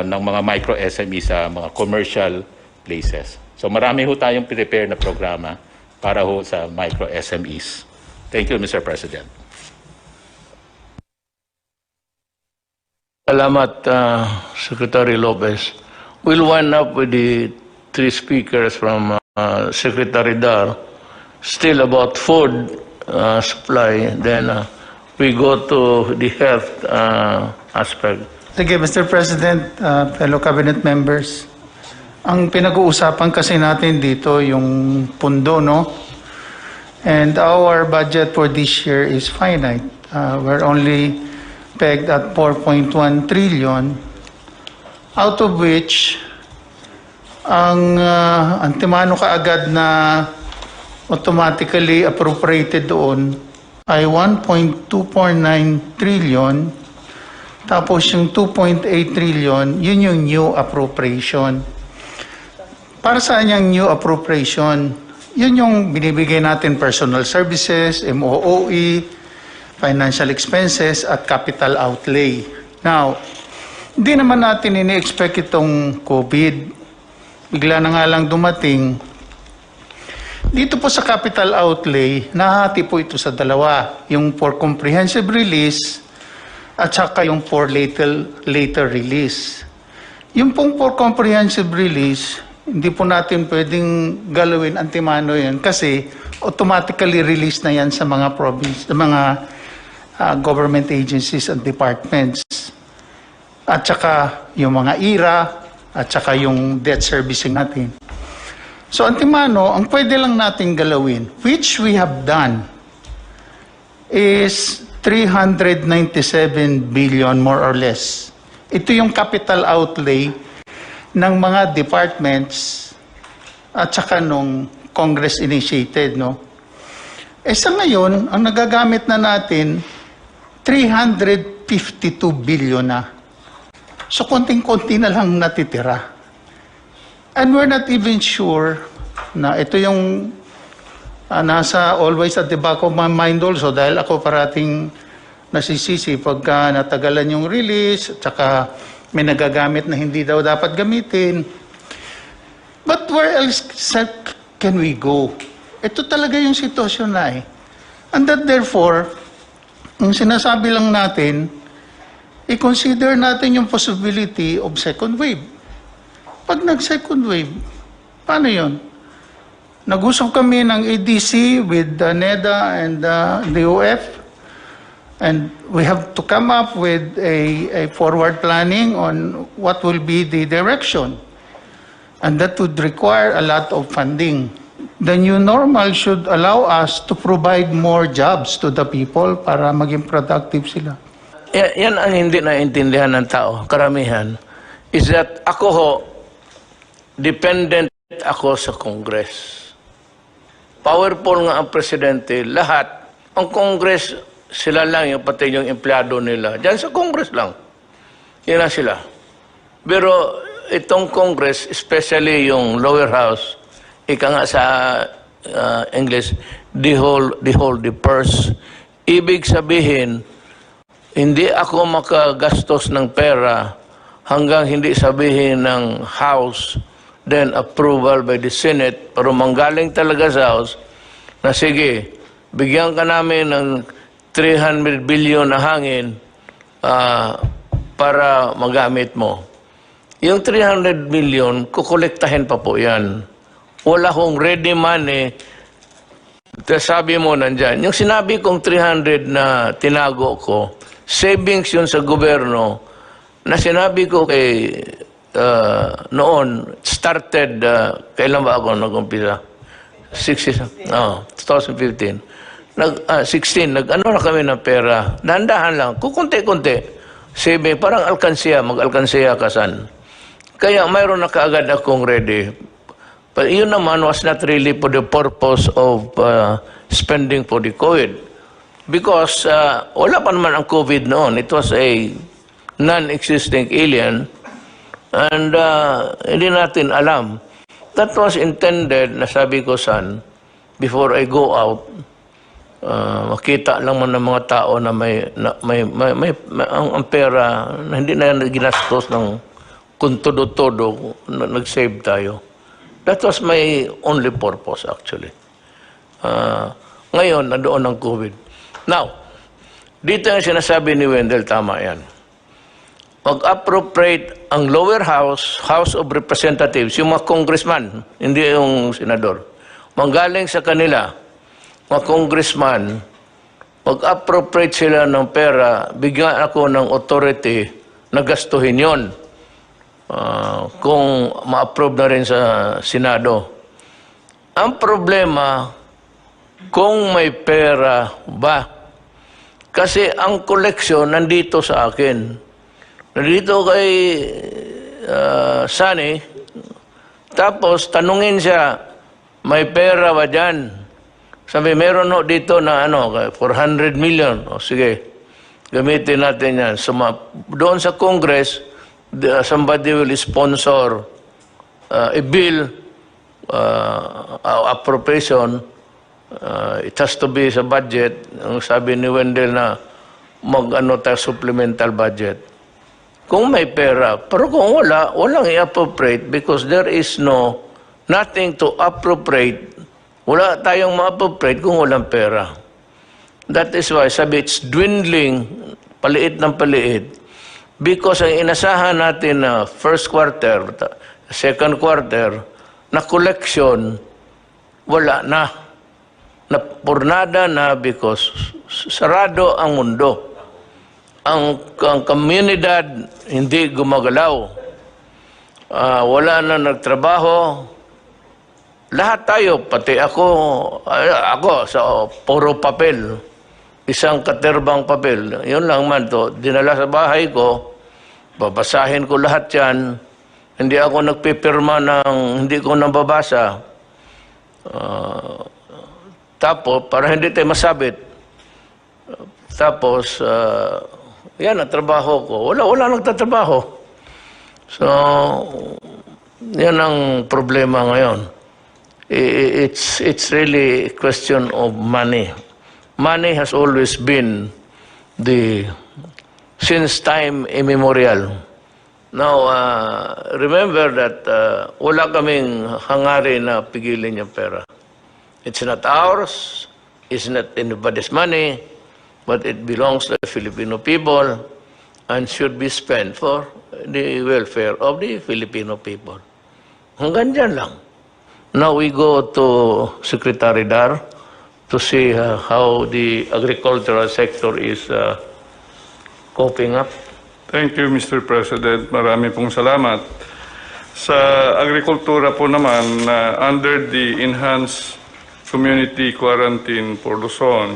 ng mga micro SME sa mga commercial places. So marami ho tayong prepare na programa para ho sa micro SMEs. Thank you, Mr. President. Salamat, Secretary Lopez. We'll wind up with the 3 speakers from Secretary Dar. Still about food supply. Then we go to the health aspect. Sige, Mr. President, fellow cabinet members. Ang pinag-uusapan kasi natin dito yung pundo, no? And our budget for this year is finite. We're only pegged at 4.1 trillion, out of which ang antimano kaagad na automatically appropriated doon ay 1.249 trillion, tapos yung 2.8 trillion, yun yung new appropriation. Para saan yung new appropriation? Yun yung binibigay natin personal services, MOOE, financial expenses, at capital outlay. Now, hindi naman natin ini-expect itong COVID. Bigla na nga lang dumating. Dito po sa capital outlay, nahati po ito sa dalawa. Yung for comprehensive release at saka yung for later release. Yung pong for comprehensive release, hindi po natin pwedeng galawin antimano yan kasi automatically release na yan sa mga province, sa mga government agencies and departments. At saka yung mga IRA at saka yung debt servicing natin. So, antimano, ang pwede lang natin galawin, which we have done, is 397 billion more or less. Ito yung capital outlay ng mga departments at saka nung Congress initiated, no? Sa ngayon, ang nagagamit na natin, 352 billion na. So, konting-konti na lang natitira. And we're not even sure na ito yung nasa always at the back of my mind also dahil ako parating nasisisi pagka natagalan yung release at saka may nagagamit na hindi daw dapat gamitin. But where else can we go? Ito talaga yung sitwasyon na eh. And that therefore, ang sinasabi lang natin, i-consider natin yung possibility of second wave. Pag nag-second wave, paano yun? Nag-usap kami ng ADC with NEDA and the UF, and we have to come up with a forward planning on what will be the direction. And that would require a lot of funding. The new normal should allow us to provide more jobs to the people para maging productive sila. Yan ang hindi naintindihan ng tao, karamihan, is that ako ho, dependent ako sa Congress. Powerful nga ang presidente, lahat. Ang Congress, sila lang yung pati yung empleyado nila. Diyan sa Congress lang. Yan na sila. Pero itong Congress, especially yung lower house, ika nga sa English, the purse. Ibig sabihin, hindi ako makagastos ng pera hanggang hindi sabihin ng House, then approval by the Senate, pero manggaling talaga sa House, na sige, bigyan ka namin ng 300 billion na hangin para magamit mo. Yung 300 billion, kukolektahin pa po yan. Wala hong ready money. Sabi mo nandyan. Yung sinabi kong 300 na tinago ko, savings yun sa gobyerno, na sinabi ko kay noon, started, kailan ba ako nag-umpisa? 2015. 16, nag-ano na kami ng pera. Dahan-dahan lang, kukunti-kunti. Saving, parang alkansiya, mag-alkansiya kasan. Kaya mayroon na kaagad akong ready. But yun naman was not really for the purpose of spending for the COVID. Because wala pa naman ang COVID noon. It was a non-existing alien. And hindi natin alam. That was intended, na sabi ko, son, before I go out, makita lang man ng mga tao na ang pera na hindi na ginastos ng kung todo-todo, nag-save tayo. That was my only purpose, actually. Ngayon, nandoon ang COVID. Now, dito yung sinasabi ni Wendell, tama yan. Mag-appropriate ang lower house, House of Representatives, yung mga congressman, hindi yung senador. Manggaling sa kanila, mga congressman, mag-appropriate sila ng pera, bigyan ako ng authority na gastuhin yon. Kung ma-approve na rin sa Senado. Ang problema, kung may pera ba? Kasi ang koleksyon nandito sa akin. Nandito kay Sunny, tapos tanungin siya, may pera ba dyan? Sabi, meron no dito na 400 million. O sige, gamitin natin yan. So, doon sa Congress, somebody will sponsor a bill, appropriation. It has to be sa budget. Ang sabi ni Wendell na supplemental budget. Kung may pera, pero kung wala, walang i-appropriate because there is nothing to appropriate. Wala tayong ma-appropriate kung walang pera. That is why, sabi, it's dwindling, paliit ng paliit. Because ang inasahan natin na first quarter, second quarter, na collection, wala na. Napurnada na because sarado ang mundo. Ang komunidad hindi gumagalaw. Wala na nagtrabaho. lahat tayo, pati ako sa puro papel, isang katerbang papel, yun lang man to, dinala sa bahay ko, babasahin ko lahat yan, hindi ako nagpipirma ng hindi ko nababasa. Tapos, para hindi tayo masabit. Tapos, yan ang trabaho ko. Wala nagtatrabaho. So, yan ang problema ngayon. It's really a question of money. Money has always been since time immemorial. Now, remember that wala kaming hangarin na pigilin yung pera. It's not ours, it's not anybody's money, but it belongs to the Filipino people and should be spent for the welfare of the Filipino people. Hanggang dyan lang. Now we go to Secretary Dar to see how the agricultural sector is coping up. Thank you, Mr. President. Marami pong salamat. Sa agrikultura po naman, under the Enhanced Community Quarantine for Luzon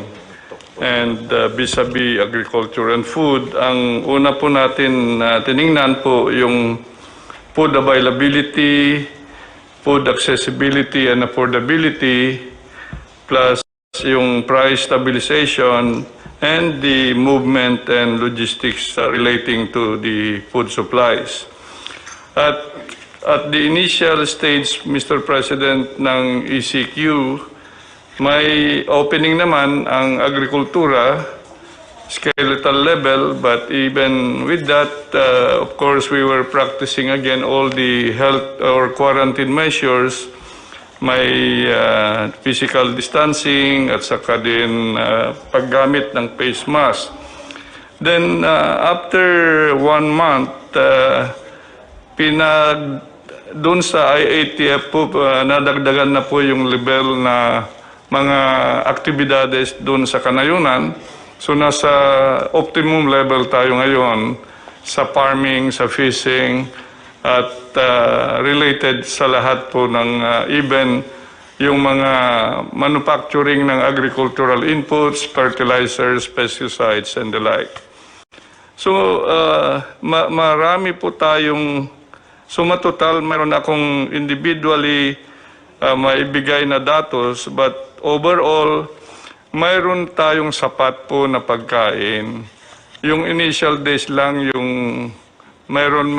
and vis-a-vis agriculture and food, ang una po natin tiningnan po yung food availability, food accessibility and affordability, plus yung price stabilization, and the movement and logistics relating to the food supplies. At the initial stage, Mr. President, ng ECQ, may opening naman ang agrikultura, skeletal level, but even with that, of course, we were practicing again all the health or quarantine measures, may physical distancing at saka din paggamit ng face mask. Then after 1 month, doon sa IATF po, nadagdagan na po yung level na mga aktibidades doon sa kanayunan. So nasa optimum level tayo ngayon sa farming, sa fishing, at related sa lahat po ng even yung mga manufacturing ng agricultural inputs, fertilizers, pesticides, and the like. So, marami po tayong, matotal, meron akong individually maibigay na datos, but overall, mayroon tayong sapat po na pagkain. Yung initial days lang, yung mayroon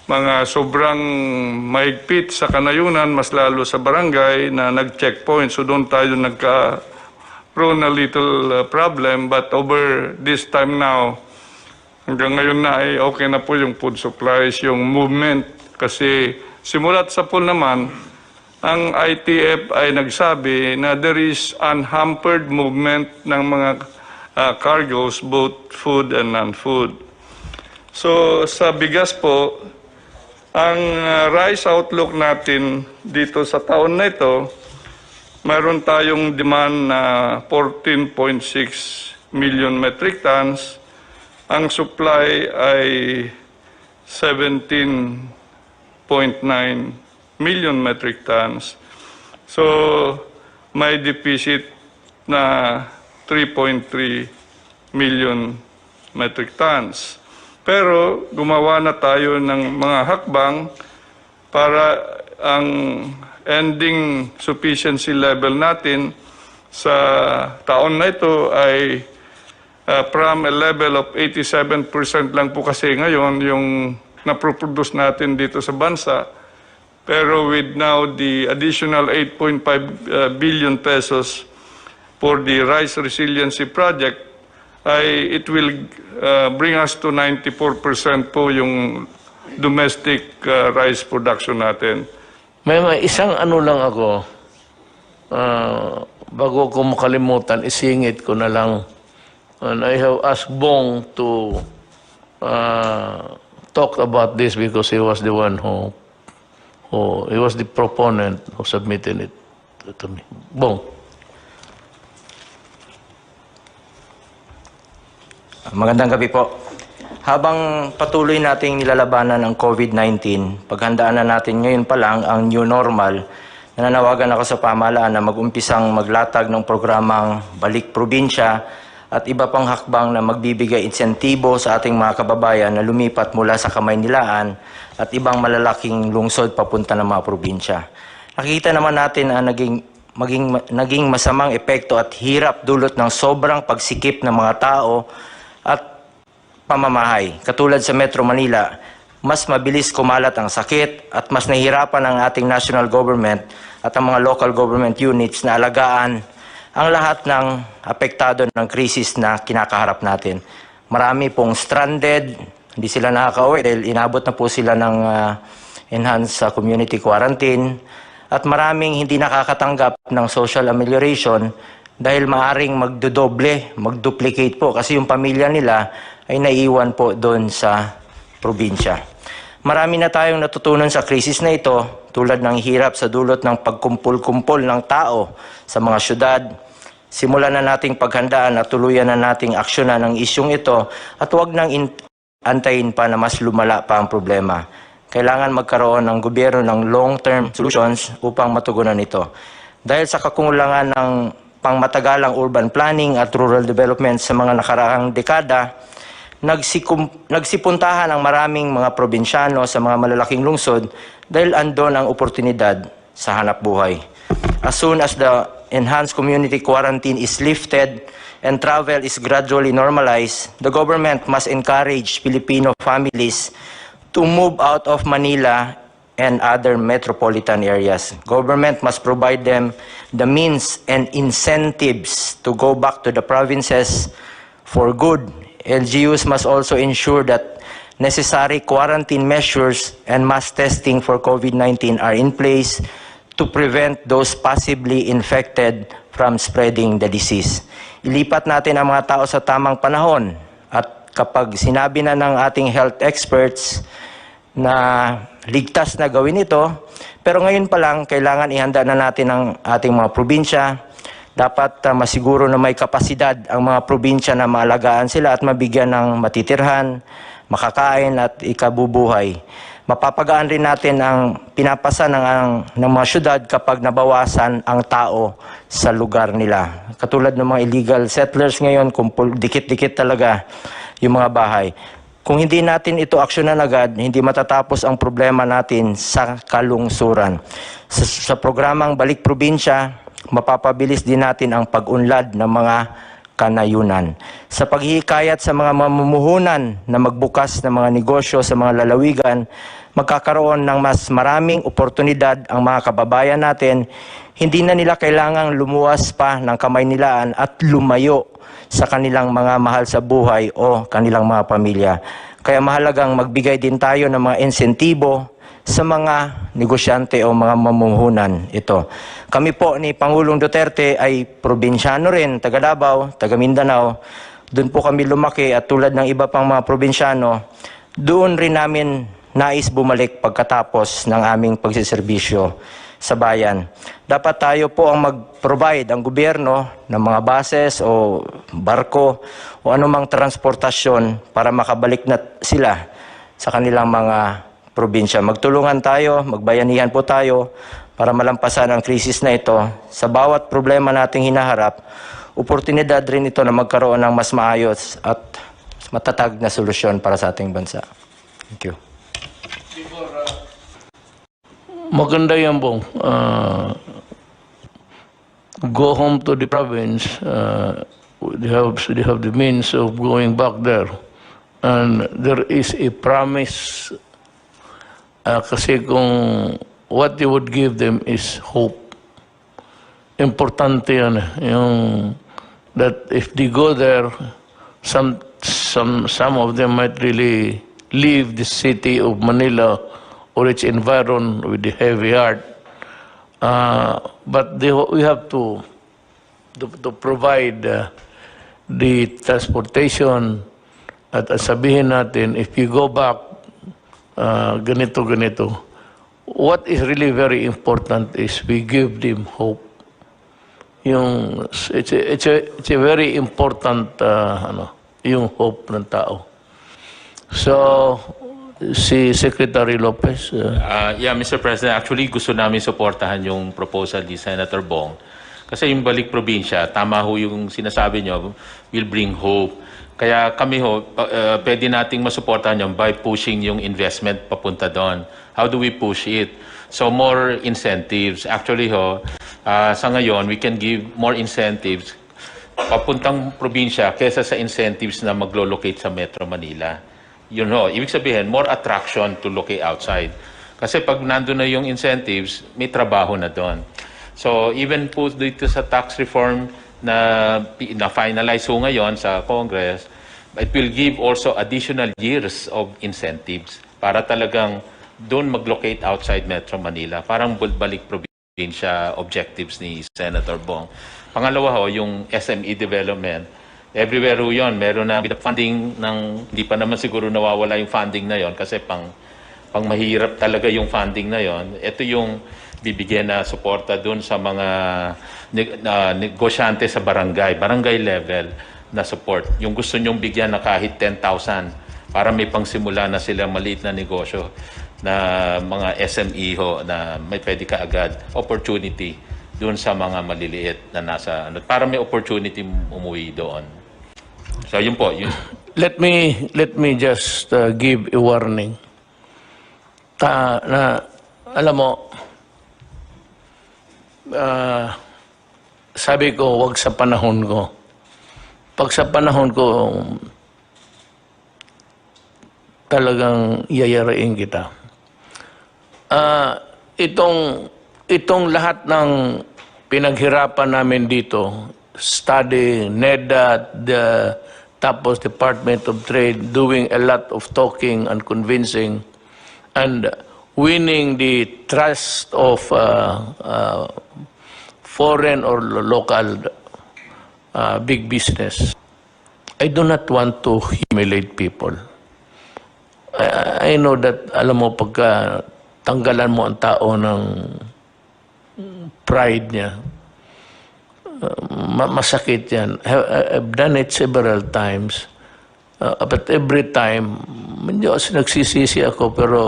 mga sobrang mahigpit sa kanayunan, mas lalo sa barangay na nag-checkpoint. So doon tayo nagka-prone a little problem. But over this time now, hanggang ngayon na ay okay na po yung food supplies, yung movement. Kasi simulat sa pool naman, ang ITF ay nagsabi na there is unhampered movement ng mga cargoes, both food and non-food. So sa bigas po, ang rice outlook natin dito sa taon na ito, mayroon tayong demand na 14.6 million metric tons. Ang supply ay 17.9 million metric tons. So may deficit na 3.3 million metric tons. Pero gumawa na tayo ng mga hakbang para ang ending sufficiency level natin sa taon na ito ay from a level of 87% lang po kasi ngayon yung naproproduce natin dito sa bansa. Pero with now the additional 8.5 billion pesos for the Rice Resiliency Project, it will bring us to 94% po yung domestic rice production natin. May isang ano lang ako, bago ko makalimutan, isingit ko na lang. And I have asked Bong to talk about this because he was the one he was the proponent who submitted it to me. Bong. Magandang gabi po. Habang patuloy nating nilalabanan ang COVID-19, paghandaan na natin ngayon pa lang ang new normal, nananawagan ako sa pamahalaan na mag-umpisang maglatag ng programang Balik Probinsya at iba pang hakbang na magbibigay insentibo sa ating mga kababayan na lumipat mula sa Kamaynilaan at ibang malalaking lungsod papunta ng mga probinsya. Nakikita naman natin ang naging masamang epekto at hirap dulot ng sobrang pagsikip ng mga tao at pamamahay. Katulad sa Metro Manila, mas mabilis kumalat ang sakit at mas nahihirapan ang ating national government at ang mga local government units na alagaan ang lahat ng apektado ng krisis na kinakaharap natin. Marami pong stranded, hindi sila nakaka-uwi dahil inabot na po sila ng enhanced community quarantine at maraming hindi nakakatanggap ng social amelioration dahil maaring magduplicate po kasi yung pamilya nila ay naiiwan po doon sa probinsya. Marami na tayong natutunan sa krisis na ito tulad ng hirap sa dulot ng pagkumpul-kumpol ng tao sa mga syudad. Simulan na nating paghandaan at tuluyan na nating aksyonan ang isyong ito at huwag nang antayin pa na mas lumala pa ang problema. Kailangan magkaroon ng gobyerno ng long-term solutions upang matugunan ito. Dahil sa kakulangan ng pangmatagalang urban planning at rural development sa mga nakaraang dekada, nagsipuntahan ang maraming mga probinsyano sa mga malalaking lungsod dahil andon ang oportunidad sa hanap buhay. As soon as the enhanced community quarantine is lifted and travel is gradually normalized, the government must encourage Filipino families to move out of Manila and other metropolitan areas. Government must provide them the means and incentives to go back to the provinces for good. LGUs must also ensure that necessary quarantine measures and mass testing for COVID-19 are in place to prevent those possibly infected from spreading the disease. Ilipat natin ang mga tao sa tamang panahon at kapag sinabi na ng ating health experts na ligtas na gawin ito, pero ngayon pa lang kailangan ihanda na natin ang ating mga probinsya. Dapat masiguro na may kapasidad ang mga probinsya na maalagaan sila at mabigyan ng matitirhan, makakain at ikabubuhay. Mapapagaan rin natin ang pinapasa ng mga syudad kapag nabawasan ang tao sa lugar nila. Katulad ng mga illegal settlers ngayon, dikit-dikit talaga yung mga bahay. Kung hindi natin ito aksyonan agad, hindi matatapos ang problema natin sa kalungsuran. Sa programang Balik Probinsya, mapapabilis din natin ang pag-unlad ng mga kanayunan. Sa paghihikayat sa mga mamumuhunan na magbukas ng mga negosyo sa mga lalawigan, magkakaroon ng mas maraming oportunidad ang mga kababayan natin. Hindi na nila kailangang lumuwas pa ng Kamaynilaan at lumayo sa kanilang mga mahal sa buhay o kanilang mga pamilya. Kaya mahalagang magbigay din tayo ng mga insentibo sa mga negosyante o mga mamumuhunan ito. Kami po ni Pangulong Duterte ay probinsyano rin, taga Davao, taga Mindanao. Doon po kami lumaki at tulad ng iba pang mga probinsyano, doon rin namin nais bumalik pagkatapos ng aming pagsiservisyo sa bayan. Dapat tayo po ang mag-provide ang gobyerno ng mga buses o barko o anumang transportasyon para makabalik na sila sa kanilang mga probinsya. Magtulungan tayo, magbayanihan po tayo para malampasan ang krisis na ito. Sa bawat problema nating hinaharap, oportunidad rin ito na magkaroon ng mas maayos at matatag na solusyon para sa ating bansa. Thank you. Maganda yan, Bong. Go home to the province. They have the means of going back there. And there is a promise kasi kung what you would give them is hope. Importante yan. Yung that if they go there, some of them might really leave the city of Manila or its environment with the heavy heart. But we have to provide the transportation at sabihin natin, if you go back, ganito. What is really very important is we give them hope. It's a very important yung hope ng tao. So si Secretary Lopez. Yeah, Mr. President, actually gusto namin suportahan yung proposal ni Senator Bong. Kasi yung balik probinsya, tama ho yung sinasabi nyo, will bring hope. Kaya kami ho, pwede nating masuportahan yun by pushing yung investment papunta doon. How do we push it? So more incentives. Actually ho, sa ngayon, we can give more incentives papuntang probinsya kesa sa incentives na maglo-locate sa Metro Manila. Yun ho, ibig sabihin, more attraction to locate outside. Kasi pag nandun na yung incentives, may trabaho na doon. So even po dito sa tax reform na finalize ho ngayon sa Congress, it will give also additional years of incentives para talagang doon mag-locate outside Metro Manila. Parang balik probinsya objectives ni Senator Bong. Pangalawa ho, yung SME development. Everywhere ho yun, meron na funding ng, hindi pa naman siguro nawawala yung funding na yon kasi pang mahirap talaga yung funding na yon. Ito yung bibigyan na suporta doon sa mga negosyante sa barangay level na support. Yung gusto nyong bigyan na kahit 10,000 para may pangsimula na sila maliit na negosyo na mga SME ho na may pwede ka agad opportunity doon sa mga maliliit na nasa para may opportunity umuwi doon. So yun po, yun. Let me just give a warning. Alam mo, sabi ko, wag sa panahon ko. Pag sa panahon ko, talagang yayarain kita. Itong lahat ng pinaghirapan namin dito, study, NEDA, tapos Department of Trade, doing a lot of talking and convincing, and winning the trust of foreign or local big business. I do not want to humiliate people. I know that, alam mo, pagka tanggalan mo ang tao ng pride niya, masakit yan. I've done it several times. But every time, medyo nagsisisi ako, pero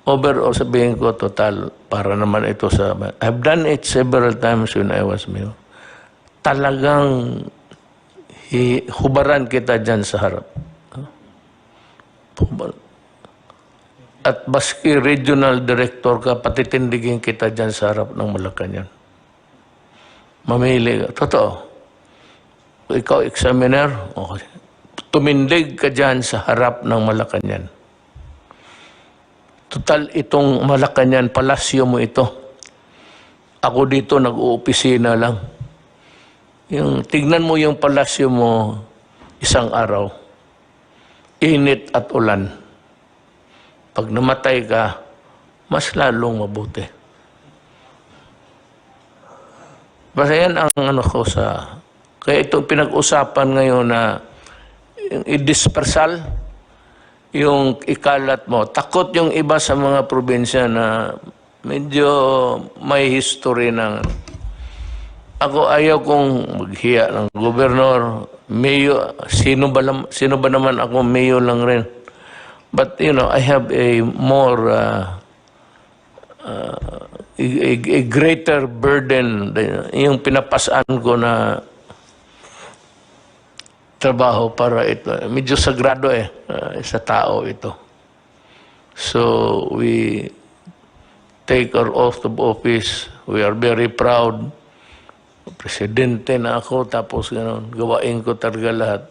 overall sabihin ko, total, para naman ito sa... I've done it several times when I was mayor. Talagang hubaran kita dyan sa harap. At baski regional director ka, patitindigin kita dyan sa harap ng Malacanang. Mamili ka. Totoo. Ikaw, examiner, okay. Tumindig ka dyan sa harap ng Malacanang. Total, itong Malacanang, palasyo mo ito. Ako dito, nag-uopisina lang. Tignan mo yung palasyo mo isang araw. Init at ulan. Pag namatay ka, mas lalong mabuti. Basta yan ang ko sa... Kaya itong pinag-usapan ngayon na i-dispersal, yung ikalat mo. Takot yung iba sa mga probinsya na medyo may history ng... Ako ayaw kong maghiya ng gobernador, mayor, sino ba naman ako, mayor lang rin. But, you know, I have a more, a greater burden, yung pinapasaan ko na trabaho para ito. Medyo sagrado sa tao ito. So, we take our oath of office. We are very proud. Presidente na ako, tapos gano'n, gawain ko talaga lahat.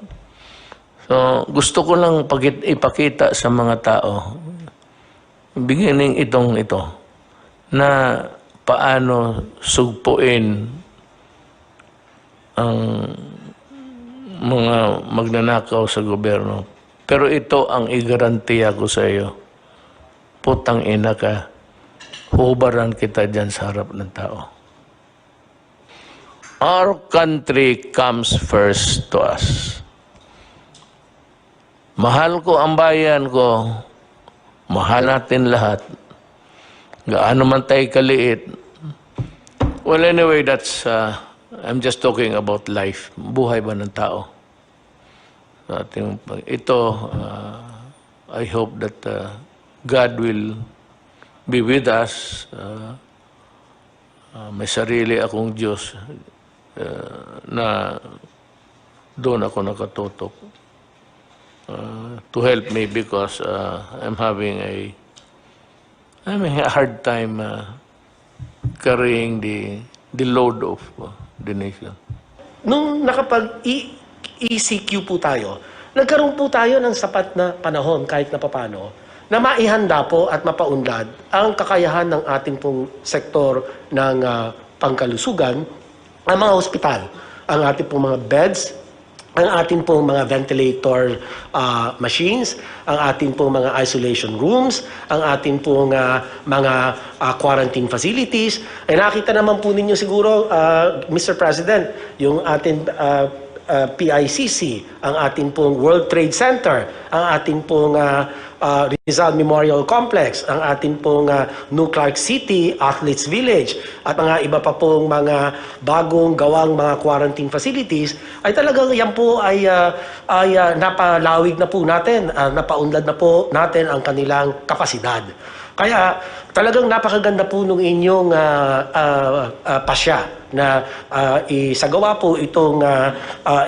So, gusto ko lang ipakita sa mga tao, beginning ito, na paano sugpuin ang mga magnanakaw sa gobyerno. Pero ito ang igarantiya ko sa iyo. Putang ina ka, hubaran kita dyan sa harap ng tao. Our country comes first to us. Mahal ko ang bayan ko. Mahal natin lahat. Gaano man tayo kaliit. Well, anyway, that's... I'm just talking about life. Buhay ba ng tao? Ito, I hope that God will be with us. May sarili akong Diyos na doon ako nakatutok to help me because I'm having a hard time carrying the load of the nation. Nung nakapag-ECQ po tayo, nagkaroon po tayo ng sapat na panahon kahit na papano na maihanda po at mapaunlad ang kakayahan ng ating pong sektor ng pangkalusugan, ang mga ospital, ang ating pong mga beds, ang ating pong mga ventilator machines, ang ating pong mga isolation rooms, ang ating pong mga quarantine facilities. Ay nakita naman po ninyo siguro, Mr. President, yung ating PICC, ang ating pong World Trade Center, ang ating pong Rizal Memorial Complex, ang ating pong New Clark City, Athletes Village, at mga iba pa pong mga bagong gawang mga quarantine facilities, ay talagang yan po ay napalawig na po natin, napaunlad na po natin ang kanilang kapasidad. Kaya talagang napakaganda po nung inyong pasya na isagawa po itong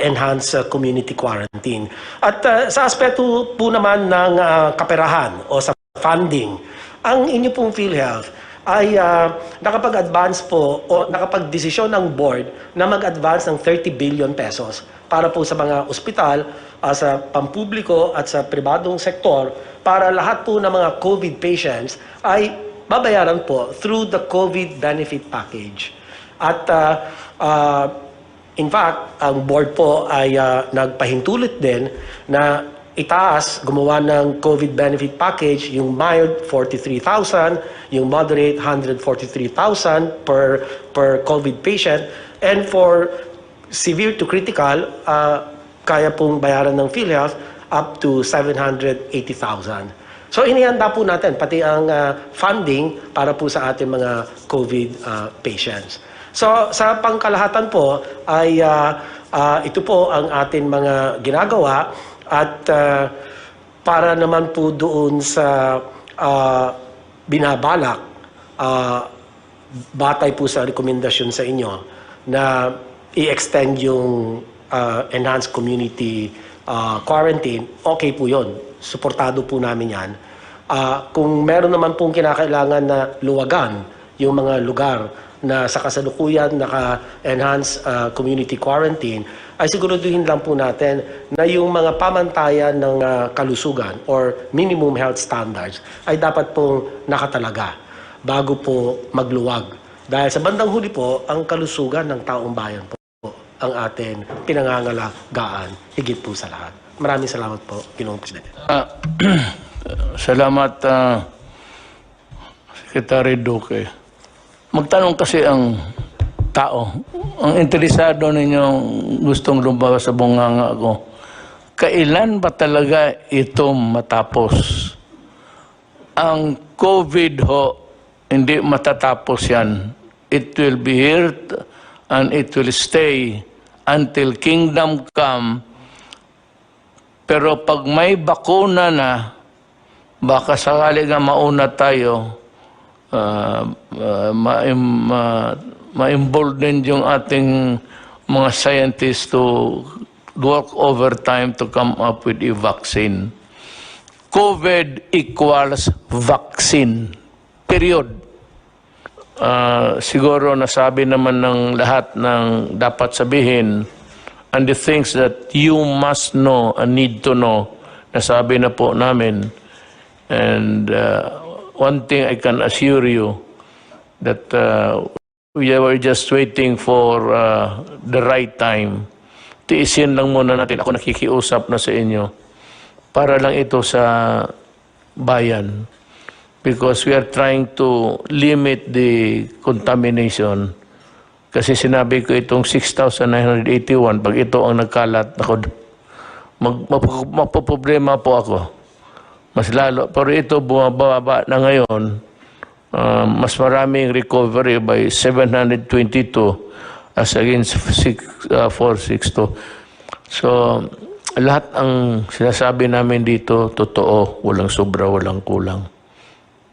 enhanced community quarantine. At sa aspeto po naman ng kaperahan o sa funding, ang inyo pong PhilHealth ay nakapag-advance po o nakapag-desisyon ng board na mag-advance ng 30 billion pesos para po sa mga ospital, sa pampubliko at sa pribadong sektor para lahat po ng mga COVID patients ay babayaran po through the COVID benefit package. At in fact, ang board po ay nagpahintulot din na itaas, gumawa ng COVID benefit package, yung mild 43,000, yung moderate 143,000 per COVID patient, and for severe to critical, kaya pong bayaran ng PhilHealth up to 780,000. So inihanda po natin pati ang funding para po sa ating mga COVID patients. So sa pangkalahatan po ay ito po ang ating mga ginagawa at para naman po doon sa binabalak, batay po sa rekomendasyon sa inyo na i-extend yung enhanced community quarantine, okay po yun. Suportado po namin yan. Kung meron naman pong kinakailangan na luwagan yung mga lugar na sa kasalukuyan naka-enhance community quarantine, ay siguraduhin lang po natin na yung mga pamantayan ng kalusugan or minimum health standards ay dapat pong nakatalaga bago po magluwag. Dahil sa bandang huli po, ang kalusugan ng taong bayan po ang atin pinangangalagaan higit po sa lahat. Maraming salamat po, Ginoong Presidente. Salamat, Secretary Roque. Magtanong kasi ang tao, ang interesado ninyong gustong lumabas sa bunganga ko, kailan ba talaga ito matapos? Ang COVID ho, hindi matatapos yan. It will be here and it will stay until kingdom come. Pero pag may bakuna na, baka sakali nga mauna tayo, ma-involve din yung ating mga scientists to work overtime to come up with a vaccine. COVID equals vaccine. Period. Siguro nasabi naman ng lahat ng dapat sabihin and the things that you must know and need to know, nasabi na po namin. And one thing I can assure you that we were just waiting for the right time. Tiisin lang muna natin. Ako nakikiusap na sa inyo para lang ito sa bayan. Because we are trying to limit the contamination. Kasi sinabi ko itong 6,981, pag ito ang nagkalat, magpoproblema po ako. Mas lalo. Pero ito bumababa na ngayon, mas maraming recovery by 722 as against 462. So, Lahat ang sinasabi namin dito, totoo, walang sobra, walang kulang.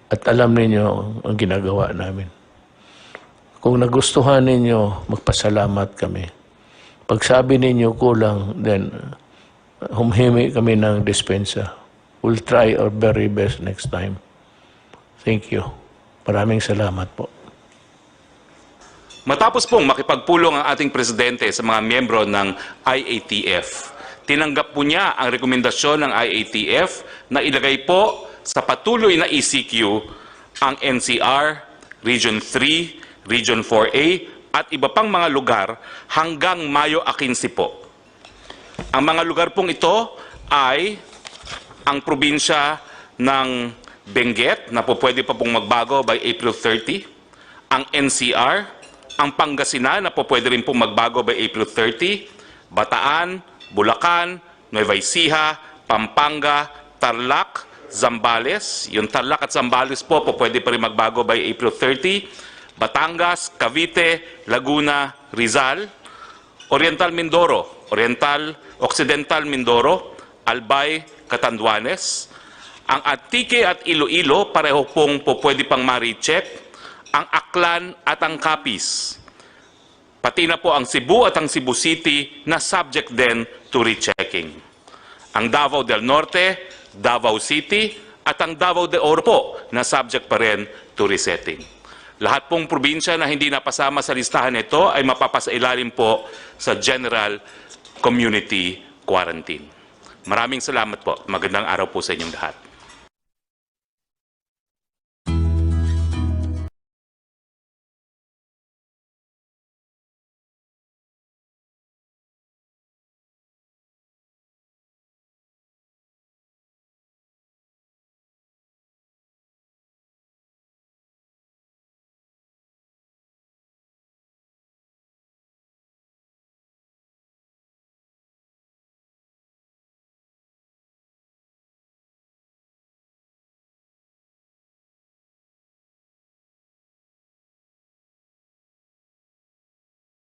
At alam ninyo ang ginagawa namin. Kung nagustuhan ninyo, magpasalamat kami. Pag sabi ninyo kulang, then humhimi kami ng dispensa. We'll try our very best next time. Thank you. Maraming salamat po. Matapos pong makipagpulong ang ating presidente sa mga miyembro ng IATF, tinanggap po niya ang rekomendasyon ng IATF na ilagay po sa patuloy na ECQ ang NCR, Region 3, Region 4A at iba pang mga lugar hanggang Mayo 15 po. Ang mga lugar pong ito ay ang probinsya ng Benguet na po pwede pa pong magbago by April 30, ang NCR, ang Pangasinan na po pwede rin pong magbago by April 30, Bataan, Bulacan, Nueva Ecija, Pampanga, Tarlac, Zambales. Yung Tarlac at Zambales po pwede pa rin magbago by April 30. Batangas, Cavite, Laguna, Rizal, Oriental Mindoro, Occidental Mindoro, Albay, Catanduanes. Ang Anique at Iloilo, pareho pong pwede pang ma-recheck. Ang Aklan at ang Capiz. Pati na po ang Cebu at ang Cebu City na subject din to rechecking. Ang Davao del Norte, Davao City at ang Davao de Oro po na subject pa rin to resetting. Lahat pong probinsya na hindi napasama sa listahan nito ay mapapasailalim po sa General Community Quarantine. Maraming salamat po. Magandang araw po sa inyong lahat.